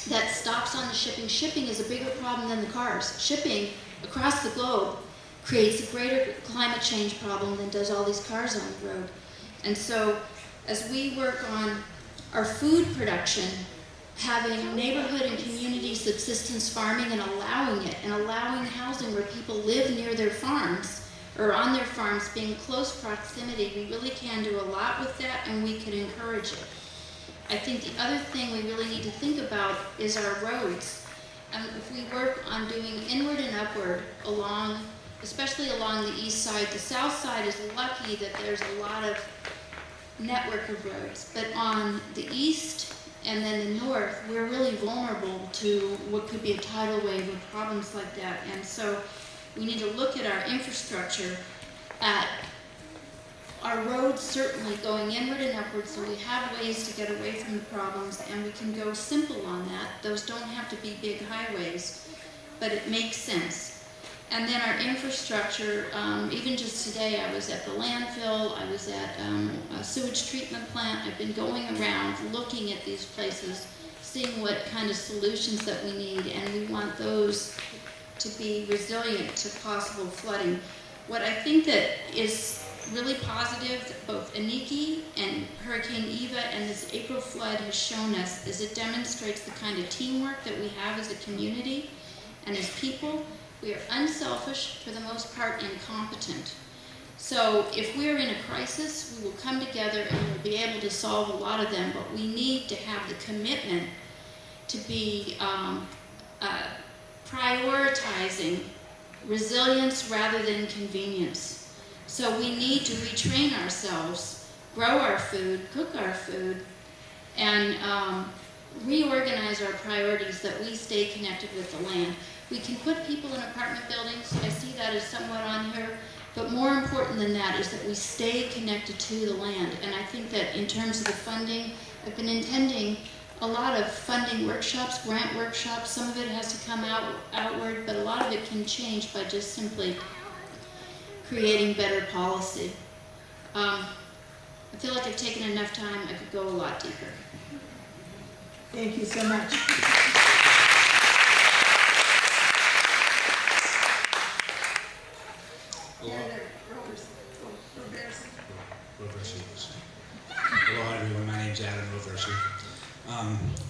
that stops on the shipping. Shipping is a bigger problem than the cars. Shipping across the globe creates a greater climate change problem than does all these cars on the road. And so as we work on our food production, having neighborhood and community subsistence farming and allowing it, and allowing housing where people live near their farms or on their farms, being close proximity. We really can do a lot with that, and we can encourage it. I think the other thing we really need to think about is our roads. If we work on doing inward and upward along, especially along the east side, the south side is lucky that there's a lot of network of roads, but on the east and then the north, we're really vulnerable to what could be a tidal wave or problems like that. And so we need to look at our infrastructure, at our roads certainly going inward and upward, so we have ways to get away from the problems, and we can go simple on that. Those don't have to be big highways, but it makes sense. And then our infrastructure, even just today, I was at the landfill, I was at a sewage treatment plant. I've been going around looking at these places, seeing what kind of solutions that we need, and we want those to be resilient to possible flooding. What I think that is really positive, both Aniki and Hurricane Eva and this April flood has shown us, is it demonstrates the kind of teamwork that we have as a community and as people. We are unselfish, for the most part, and competent. So if we're in a crisis, we will come together and we'll be able to solve a lot of them, but we need to have the commitment to be prioritizing resilience rather than convenience. So we need to retrain ourselves, grow our food, cook our food, and reorganize our priorities that we stay connected with the land. We can put people in apartment buildings, I see that as somewhat on here, but more important than that is that we stay connected to the land. And I think that in terms of the funding, I've been intending a lot of funding workshops, grant workshops. Some of it has to come outward, but a lot of it can change by just simply creating better policy. I feel like I've taken enough time. I could go a lot deeper. Thank you so much. Hello everyone, my name is Adam Roversi.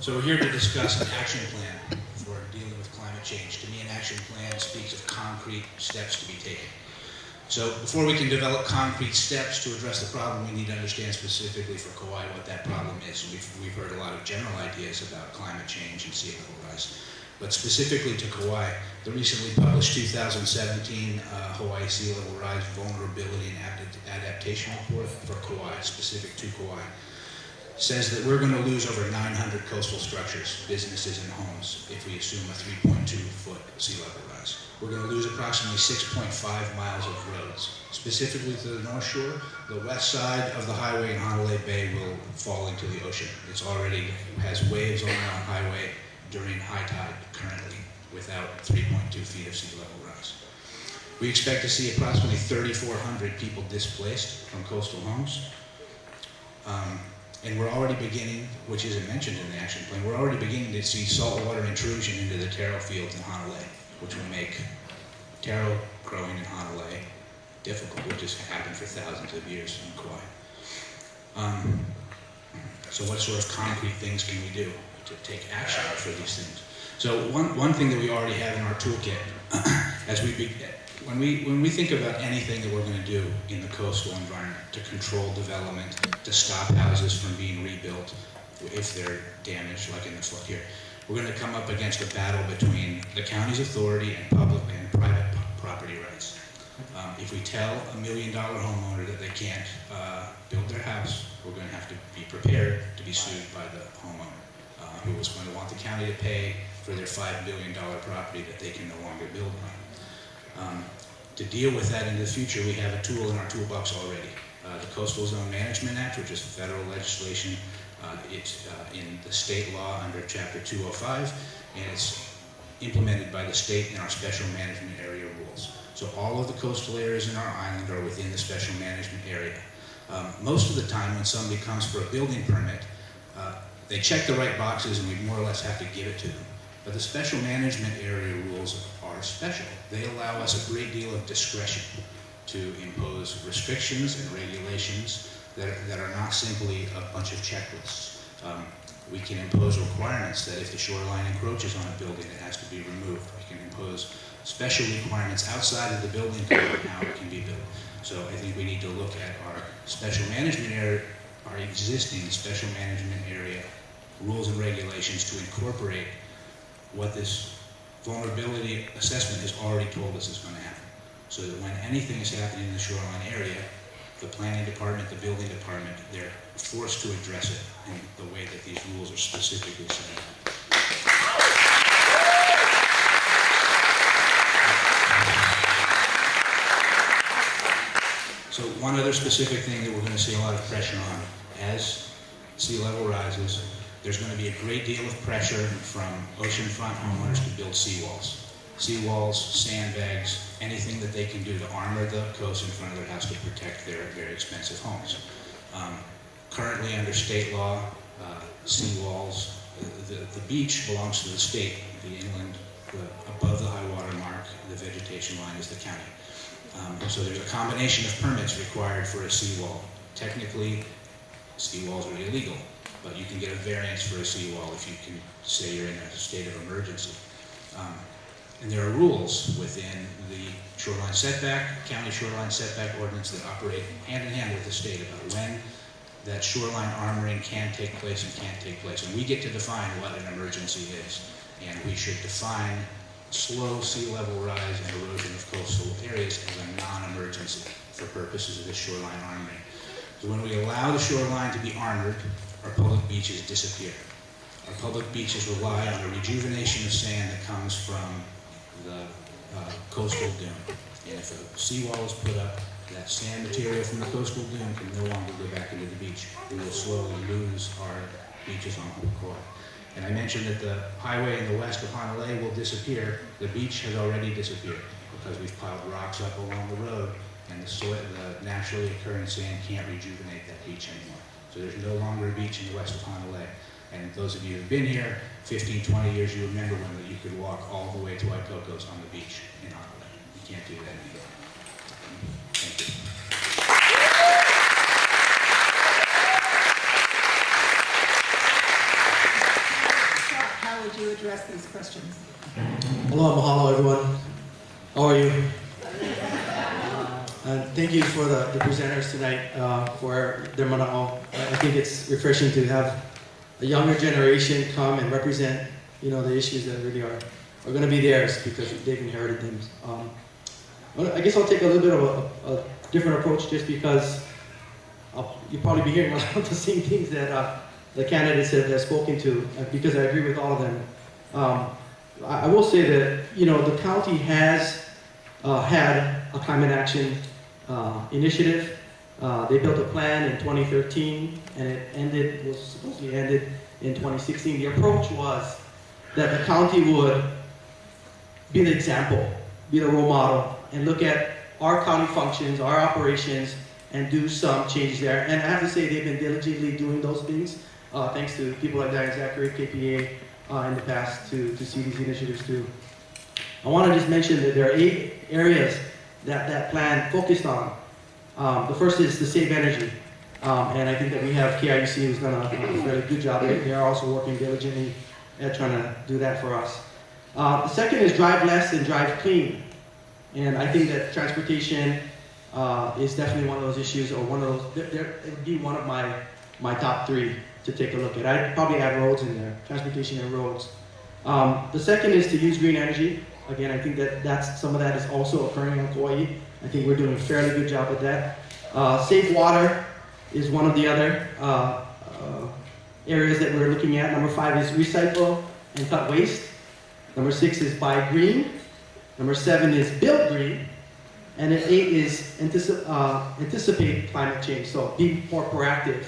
So we're here to discuss an action plan for dealing with climate change. To me, an action plan speaks of concrete steps to be taken. So before we can develop concrete steps to address the problem, we need to understand specifically for Kauai what that problem is. We've heard a lot of general ideas about climate change and sea level rise. But specifically to Kauai, the recently published 2017 Hawaii Sea Level Rise Vulnerability and Adaptation Report for Kauai, specific to Kauai, says that we're going to lose over 900 coastal structures, businesses, and homes if we assume a 3.2-foot sea level rise. We're going to lose approximately 6.5 miles of roads. Specifically to the North Shore, the west side of the highway in Honolulu Bay will fall into the ocean. It's already has waves on the highway during high tide currently without 3.2 feet of sea level rise. We expect to see approximately 3,400 people displaced from coastal homes. And we're already beginning, which isn't mentioned in the action plan, we're already beginning to see saltwater intrusion into the taro fields in Honolulu, which will make taro growing in Honolulu difficult, which has happened for thousands of years in Kauai. So what sort of concrete things can we do to take action for these things? So one thing that we already have in our toolkit, when we think about anything that we're going to do in the coastal environment to control development, to stop houses from being rebuilt if they're damaged, like in the flood here, we're going to come up against a battle between the county's authority and public and private property rights. If we tell $1 million homeowner that they can't build their house, we're going to have to be prepared to be sued by the homeowner, who is going to want the county to pay for their $5 billion property that they can no longer build on. To deal with that in the future, we have a tool in our toolbox already. The Coastal Zone Management Act, which is federal legislation. It's in the state law under Chapter 205, and it's implemented by the state in our special management area rules. So all of the coastal areas in our island are within the special management area. Most of the time when somebody comes for a building permit, they check the right boxes and we more or less have to give it to them. But the special management area rules are special. They allow us a great deal of discretion to impose restrictions and regulations that are not simply a bunch of checklists. We can impose requirements that if the shoreline encroaches on a building, it has to be removed. We can impose special requirements outside of the building code on how it can be built. So I think we need to look at our special management area, our existing special management area rules and regulations to incorporate what this vulnerability assessment has already told us is going to happen. So that when anything is happening in the shoreline area, the planning department, the building department, they're forced to address it in the way that these rules are specifically set up. So one other specific thing that we're going to see a lot of pressure on, as sea level rises, there's going to be a great deal of pressure from oceanfront homeowners to build seawalls. Seawalls, sandbags, anything that they can do to armor the coast in front of their house to protect their very expensive homes. Currently under state law, seawalls, the beach belongs to the state. The inland, above the high water mark, the vegetation line is the county. So there's a combination of permits required for a seawall. Technically, seawalls are illegal, but you can get a variance for a seawall if you can say you're in a state of emergency. And there are rules within the shoreline setback, county shoreline setback ordinance that operate hand in hand with the state about when that shoreline armoring can take place and can't take place. And we get to define what an emergency is. And we should define slow sea level rise and erosion of coastal areas as a non-emergency for purposes of this shoreline armoring. So when we allow the shoreline to be armored, our public beaches disappear. Our public beaches rely on the rejuvenation of sand that comes from the coastal dune. And if a seawall is put up, that sand material from the coastal dune can no longer go back into the beach. We will slowly lose our beaches on Kauai. And I mentioned that the highway in the west of Honolulu will disappear. The beach has already disappeared because we've piled rocks up along the road, and the soil, the naturally occurring sand can't rejuvenate that beach anymore. So there's no longer a beach in the west of Honolulu. And those of you who've been here 15, 20 years, you remember when you could walk all the way to Waikokos on the beach in Honolulu. You can't do that anymore. Thank you. How would you address these questions? Hello, mahalo everyone. How are you? And thank you for the presenters tonight for their mana'o. I think it's refreshing to have a younger generation come and represent, the issues that really are going to be theirs because they've inherited them. I guess I'll take a little bit of a different approach just because you'll probably be hearing a lot of the same things that the candidates have spoken to, because I agree with all of them. I will say that, the county has had a climate action initiative. They built a plan in 2013, and it was supposedly ended in 2016. The approach was that the county would be the example, be the role model, and look at our county functions, our operations, and do some changes there. And I have to say they've been diligently doing those things, thanks to people like Diane Zachary, KPA, in the past to see these initiatives through. I want to just mention that there are 8 areas that plan focused on. The first is to save energy. And I think that we have KIUC who's done a fairly good job. They are also working diligently at trying to do that for us. The second is drive less and drive clean. And I think that transportation is definitely one of those issues, or one of those, it would be one of my top 3 to take a look at. I'd probably add roads in there, transportation and roads. The second is to use green energy. Again, I think that some of that is also occurring on Kauai. I think we're doing a fairly good job at that. Safe water is one of the other areas that we're looking at. Number 5 is recycle and cut waste. Number 6 is buy green. Number 7 is build green. And then 8 is anticipate climate change. So be more proactive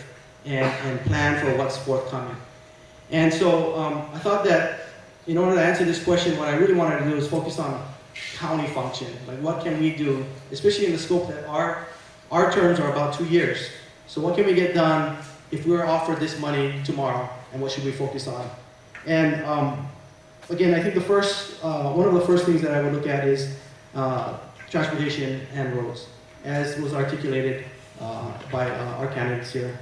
and plan for what's forthcoming. And so I thought that in order to answer this question, what I really wanted to do is focus on county function. Like, what can we do, especially in the scope that our terms are about 2 years. So what can we get done if we're offered this money tomorrow, and what should we focus on? And again, I think one of the first things that I would look at is transportation and roads, as was articulated by our candidates here.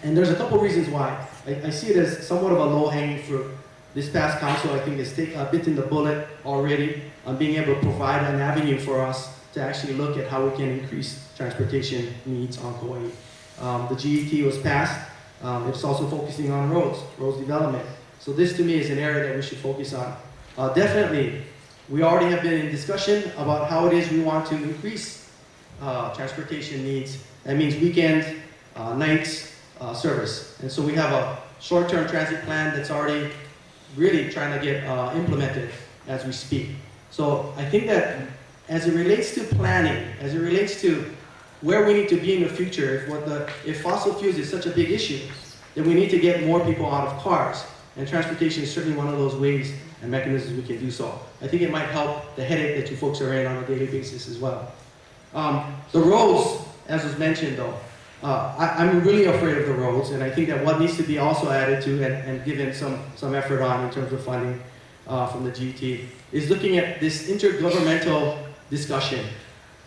And there's a couple reasons why. I see it as somewhat of a low-hanging fruit. This past council, I think, has bitten the bullet already on being able to provide an avenue for us to actually look at how we can increase transportation needs on Kauai. The GET was passed. It's also focusing on roads development. So this to me is an area that we should focus on. Definitely, we already have been in discussion about how it is we want to increase transportation needs. That means weekends, nights, service. And so we have a short-term transit plan that's already really trying to get implemented as we speak. So I think that as it relates to planning, as it relates to where we need to be in the future, if fossil fuels is such a big issue, then we need to get more people out of cars. And transportation is certainly one of those ways and mechanisms we can do so. I think it might help the headache that you folks are in on a daily basis as well. The roads, as was mentioned though, I'm really afraid of the roads, and I think that what needs to be also added to and given some effort on in terms of funding from the GT is looking at this intergovernmental discussion,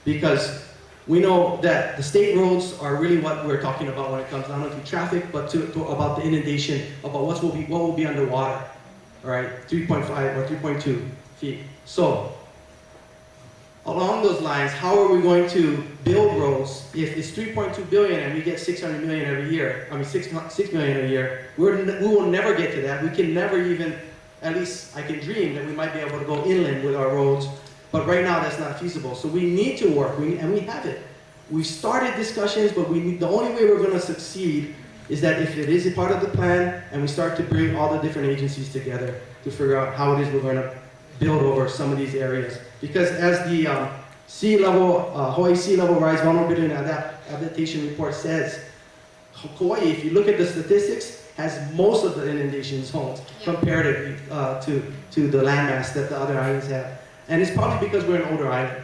because we know that the state roads are really what we're talking about when it comes not only to traffic, but to about the inundation, about what will be underwater, all right, 3.5 or 3.2 feet. So along those lines, how are we going to build roads if it's 3.2 billion and we get 600 million every year? I mean, 6 million a year. We will never get to that. We can never even, at least I can dream that we might be able to go inland with our roads, but right now that's not feasible. So we need to work, and we have it. We started discussions, but the only way we're going to succeed is that if it is a part of the plan and we start to bring all the different agencies together to figure out how it is we're going to build over some of these areas. Because as the Hawaii sea level rise vulnerability and adaptation report says, Kauai, if you look at the statistics, has most of the inundation zones comparatively to the landmass that the other islands have. And it's probably because we're an older island.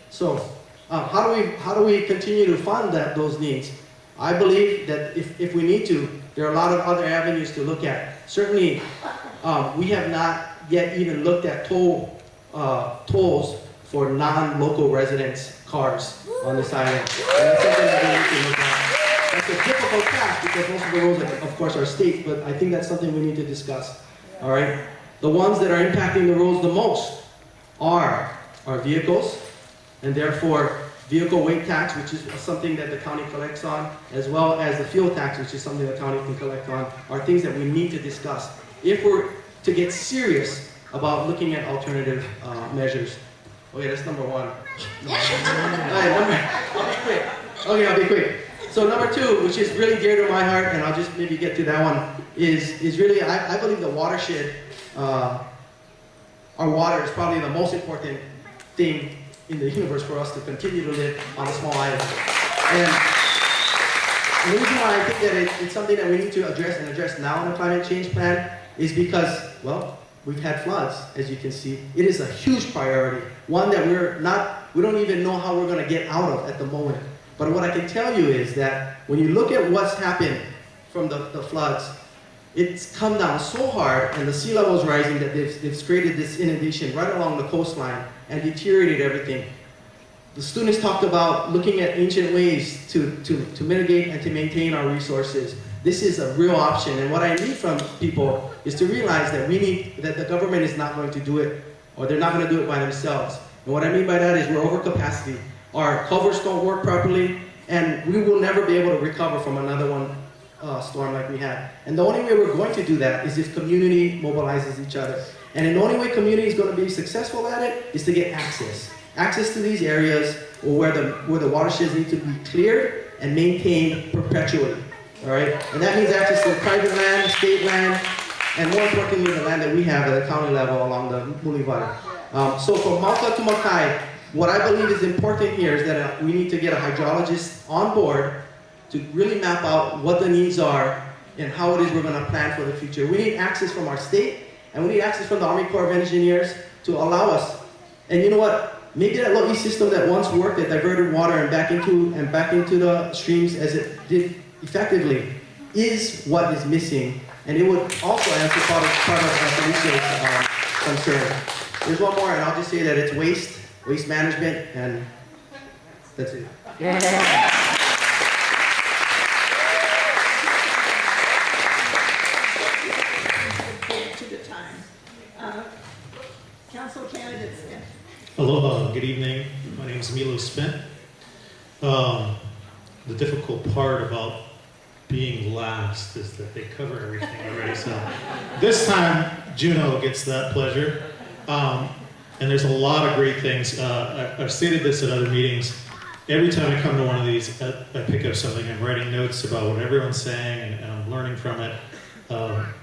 So how do we continue to fund those needs? I believe that if we need to, there are a lot of other avenues to look at. Certainly, we have not yet even looked at tolls for non-local residents' cars on this island. And that's something that we need to look at. That's a difficult task because most of the roads, of course, are state, but I think that's something we need to discuss. All right? The ones that are impacting the roads the most are our vehicles, and therefore vehicle weight tax, which is something that the county collects on, as well as the fuel tax, which is something the county can collect on, are things that we need to discuss if we're to get serious about looking at alternative measures. Okay, that's number one. I'll be quick. Okay, I'll be quick. So number two, which is really dear to my heart, and I'll just maybe get to that one, is really, I believe the watershed, our water is probably the most important thing in the universe for us to continue to live on a small island. And the reason why I think that it's something that we need to address now in the climate change plan is because, well, we've had floods, as you can see. It is a huge priority, one that we don't even know how we're going to get out of at the moment. But what I can tell you is that when you look at what's happened from the floods, it's come down so hard and the sea level is rising that they've created this inundation right along the coastline and deteriorated everything. The students talked about looking at ancient ways to mitigate and to maintain our resources. This is a real option, and what I need from people is to realize that that the government is not going to do it, or they're not going to do it by themselves. And what I mean by that is we're over capacity. Our covers don't work properly, and we will never be able to recover from another one storm like we had. And the only way we're going to do that is if community mobilizes each other. And the only way community is going to be successful at it is to get access to these areas where the watersheds need to be cleared and maintained perpetually. All right, and that means access to private land, state land, and more importantly, the land that we have at the county level along the Muliwai. So from Mauka to Makai, what I believe is important here is that we need to get a hydrologist on board to really map out what the needs are and how it is we're going to plan for the future. We need access from our state, and we need access from the Army Corps of Engineers to allow us. And you know what? Maybe that Lo'i system that once worked, that diverted water and back into the streams as it did effectively, is what is missing, and it would also answer part of Felicia's concern. There's one more, and I'll just say that it's waste management, and that's it. Spin. Aloha, good evening. My name is Milo Spin. The difficult part about being last is that they cover everything already. So this time, Juno gets that pleasure. And there's a lot of great things. I've stated this at other meetings. Every time I come to one of these, I pick up something. I'm writing notes about what everyone's saying, and I'm learning from it,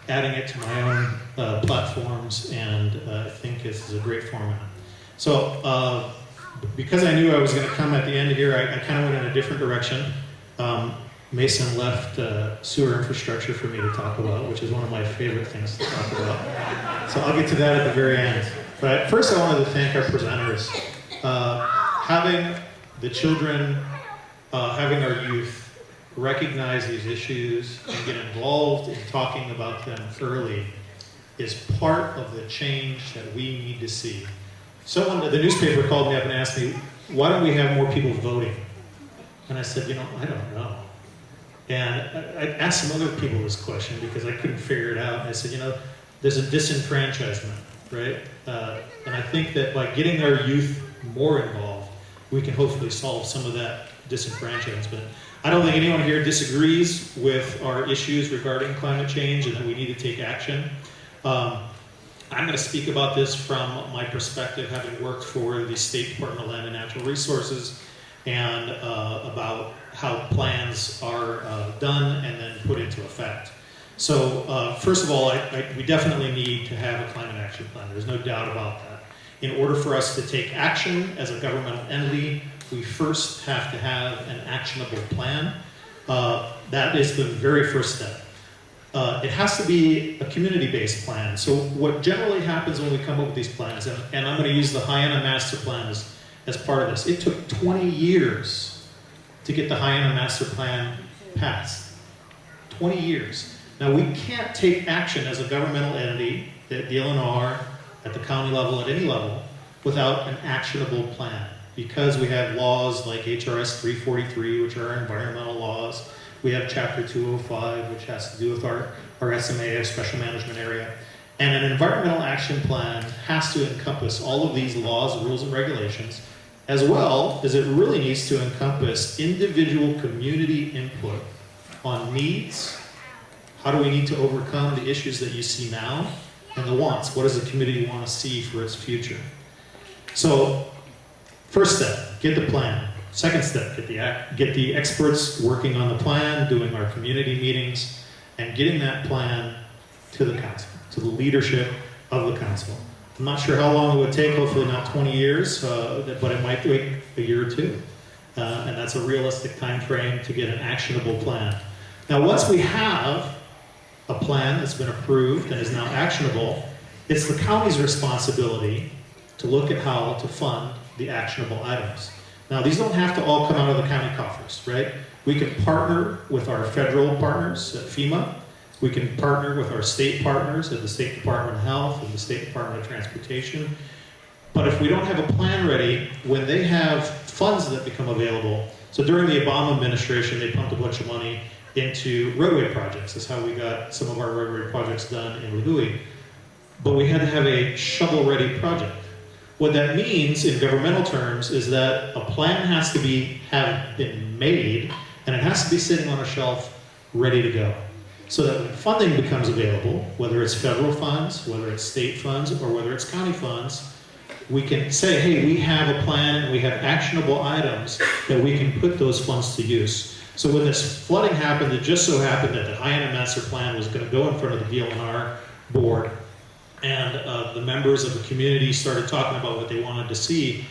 adding it to my own platforms, and I think this is a great format. So because I knew I was going to come at the end of here, I kind of went in a different direction. Mason left sewer infrastructure for me to talk about, which is one of my favorite things to talk about. So I'll get to that at the very end. But first I wanted to thank our presenters. Having the children, having our youth recognize these issues and get involved in talking about them early is part of the change that we need to see. Someone at the newspaper called me up and asked me, why don't we have more people voting? And I said, I don't know. And I asked some other people this question because I couldn't figure it out. And I said, there's a disenfranchisement, right? And I think that by getting our youth more involved, we can hopefully solve some of that disenfranchisement. I don't think anyone here disagrees with our issues regarding climate change and that we need to take action. I'm going to speak about this from my perspective, having worked for the State Department of Land and Natural Resources, and about how plans are done and then put into effect. So first of all, we definitely need to have a climate action plan. There's no doubt about that. In order for us to take action as a governmental entity, we first have to have an actionable plan. That is the very first step. It has to be a community-based plan. So what generally happens when we come up with these plans, and I'm going to use the Hyanna Master Plan as part of this. It took 20 years to get the Hyanna Master Plan passed. 20 years. Now we can't take action as a governmental entity, at the LNR, at the county level, at any level, without an actionable plan. Because we have laws like HRS 343, which are our environmental laws. We have Chapter 205, which has to do with our SMA, our Special Management Area. And an environmental action plan has to encompass all of these laws, rules, and regulations, as well as it really needs to encompass individual community input on needs. How do we need to overcome the issues that you see now? And the wants. What does the community want to see for its future? So, first step, get the plan. Second step, get the experts working on the plan, doing our community meetings, and getting that plan to the council, to the leadership of the council. I'm not sure how long it would take, hopefully not 20 years, but it might take a year or two. And that's a realistic time frame to get an actionable plan. Now, once we have a plan that's been approved and is now actionable, it's the county's responsibility to look at how to fund the actionable items. Now, these don't have to all come out of the county coffers, right? We can partner with our federal partners at FEMA. We can partner with our state partners at the State Department of Health and the State Department of Transportation. But if we don't have a plan ready, when they have funds that become available, so during the Obama administration, they pumped a bunch of money into roadway projects. That's how we got some of our roadway projects done in Lihue. But we had to have a shovel-ready project. What that means in governmental terms is that a plan has to have been made, and it has to be sitting on a shelf ready to go. So that when funding becomes available, whether it's federal funds, whether it's state funds, or whether it's county funds, we can say, hey, we have a plan and we have actionable items that we can put those funds to use. So when this flooding happened, it just so happened that the Hyanna Master Plan was going to go in front of the DLNR board, and the members of the community started talking about what they wanted to see.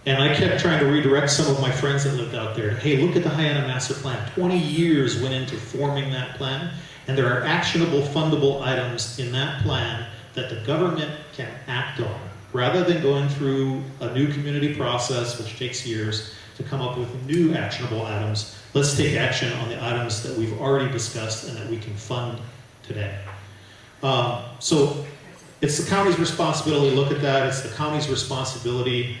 And I kept trying to redirect some of my friends that lived out there. Hey, look at the Hyanna Master Plan. 20 years went into forming that plan, and there are actionable, fundable items in that plan that the government can act on. Rather than going through a new community process, which takes years, to come up with new actionable items, let's take action on the items that we've already discussed and that we can fund today. So it's the county's responsibility to look at that. It's the county's responsibility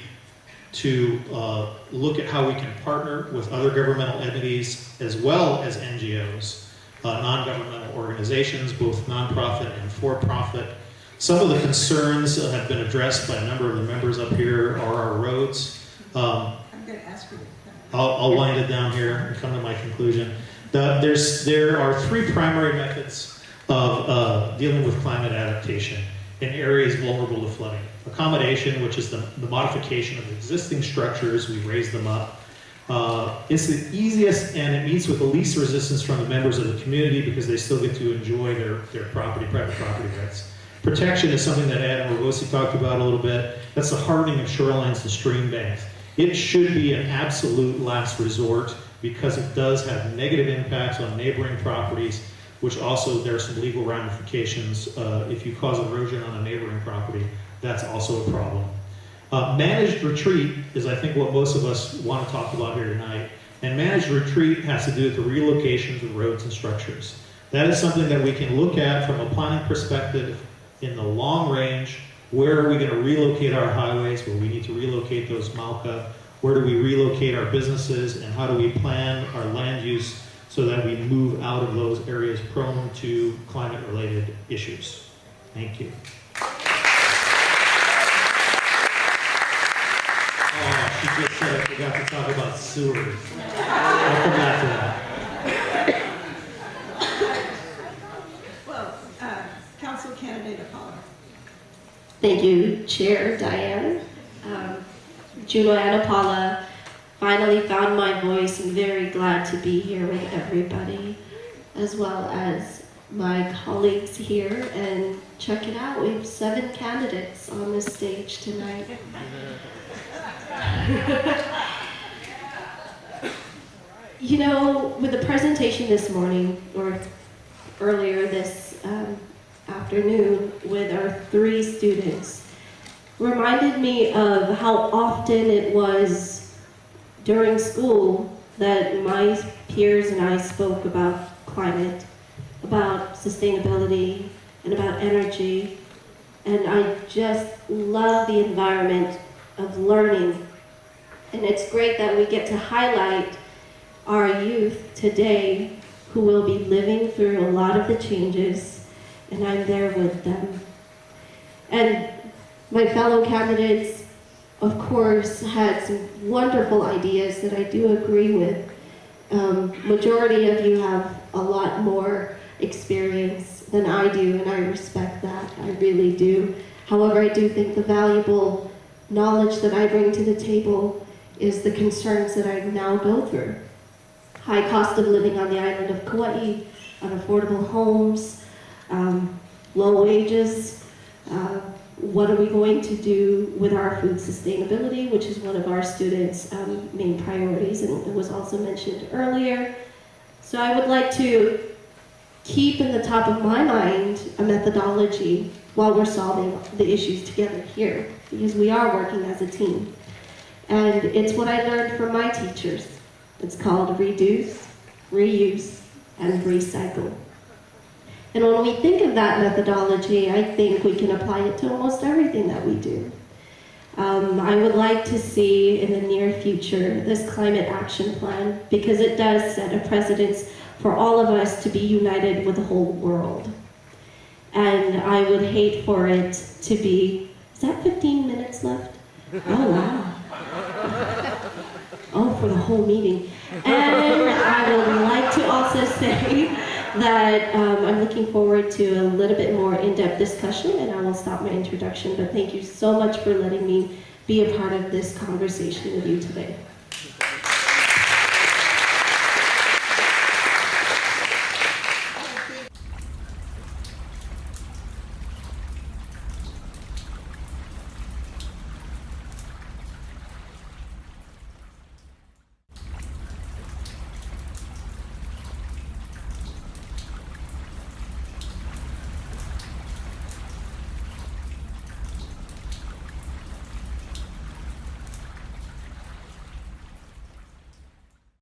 to look at how we can partner with other governmental entities as well as NGOs, non-governmental organizations, both nonprofit and for-profit, Some of the concerns have been addressed by a number of the members up here are our roads. I'm going to ask you. I'll wind it down here and come to my conclusion. There are three primary methods of dealing with climate adaptation in areas vulnerable to flooding. Accommodation, which is the modification of existing structures, we raise them up. It's the easiest and it meets with the least resistance from the members of the community because they still get to enjoy their private property rights. Protection is something that Adam Ragosi talked about a little bit. That's the hardening of shorelines and stream banks. It should be an absolute last resort because it does have negative impacts on neighboring properties, which also there are some legal ramifications. If you cause erosion on a neighboring property, that's also a problem. Managed retreat is, I think, what most of us want to talk about here tonight. And managed retreat has to do with the relocations of roads and structures. That is something that we can look at from a planning perspective in the long range. Where are we going to relocate our highways? Where we need to relocate those Malka? Where do we relocate our businesses? And how do we plan our land use so that we move out of those areas prone to climate-related issues? Thank you. Oh, she just said I forgot to talk about sewers. I'll come back to that. Well, Council Candidate Apollo. Thank you, Chair Diane. Juno Anapala, finally found my voice. I'm very glad to be here with everybody, as well as my colleagues here. And check it out, we have 7 candidates on this stage tonight. You know, with the presentation this morning, or earlier this afternoon with our 3 students, reminded me of how often it was during school that my peers and I spoke about climate, about sustainability, and about energy. And I just love the environment of learning. And it's great that we get to highlight our youth today who will be living through a lot of the changes, and I'm there with them. And my fellow candidates, of course, had some wonderful ideas that I do agree with. Majority of you have a lot more experience than I do, and I respect that, I really do. However, I do think the valuable knowledge that I bring to the table is the concerns that I now go through. High cost of living on the island of Kauai, unaffordable homes, low wages. What are we going to do with our food sustainability, which is one of our students' main priorities, and it was also mentioned earlier. So I would like to keep in the top of my mind a methodology while we're solving the issues together here, because we are working as a team. And it's what I learned from my teachers. It's called reduce, reuse, and recycle. And when we think of that methodology, I think we can apply it to almost everything that we do. I would like to see in the near future this climate action plan, because it does set a precedence for all of us to be united with the whole world. And I would hate for it to be, is that 15 minutes left? Oh, wow. Oh, for the whole meeting. And I would like to also say that I'm looking forward to a little bit more in-depth discussion, and I will stop my introduction, but thank you so much for letting me be a part of this conversation with you today.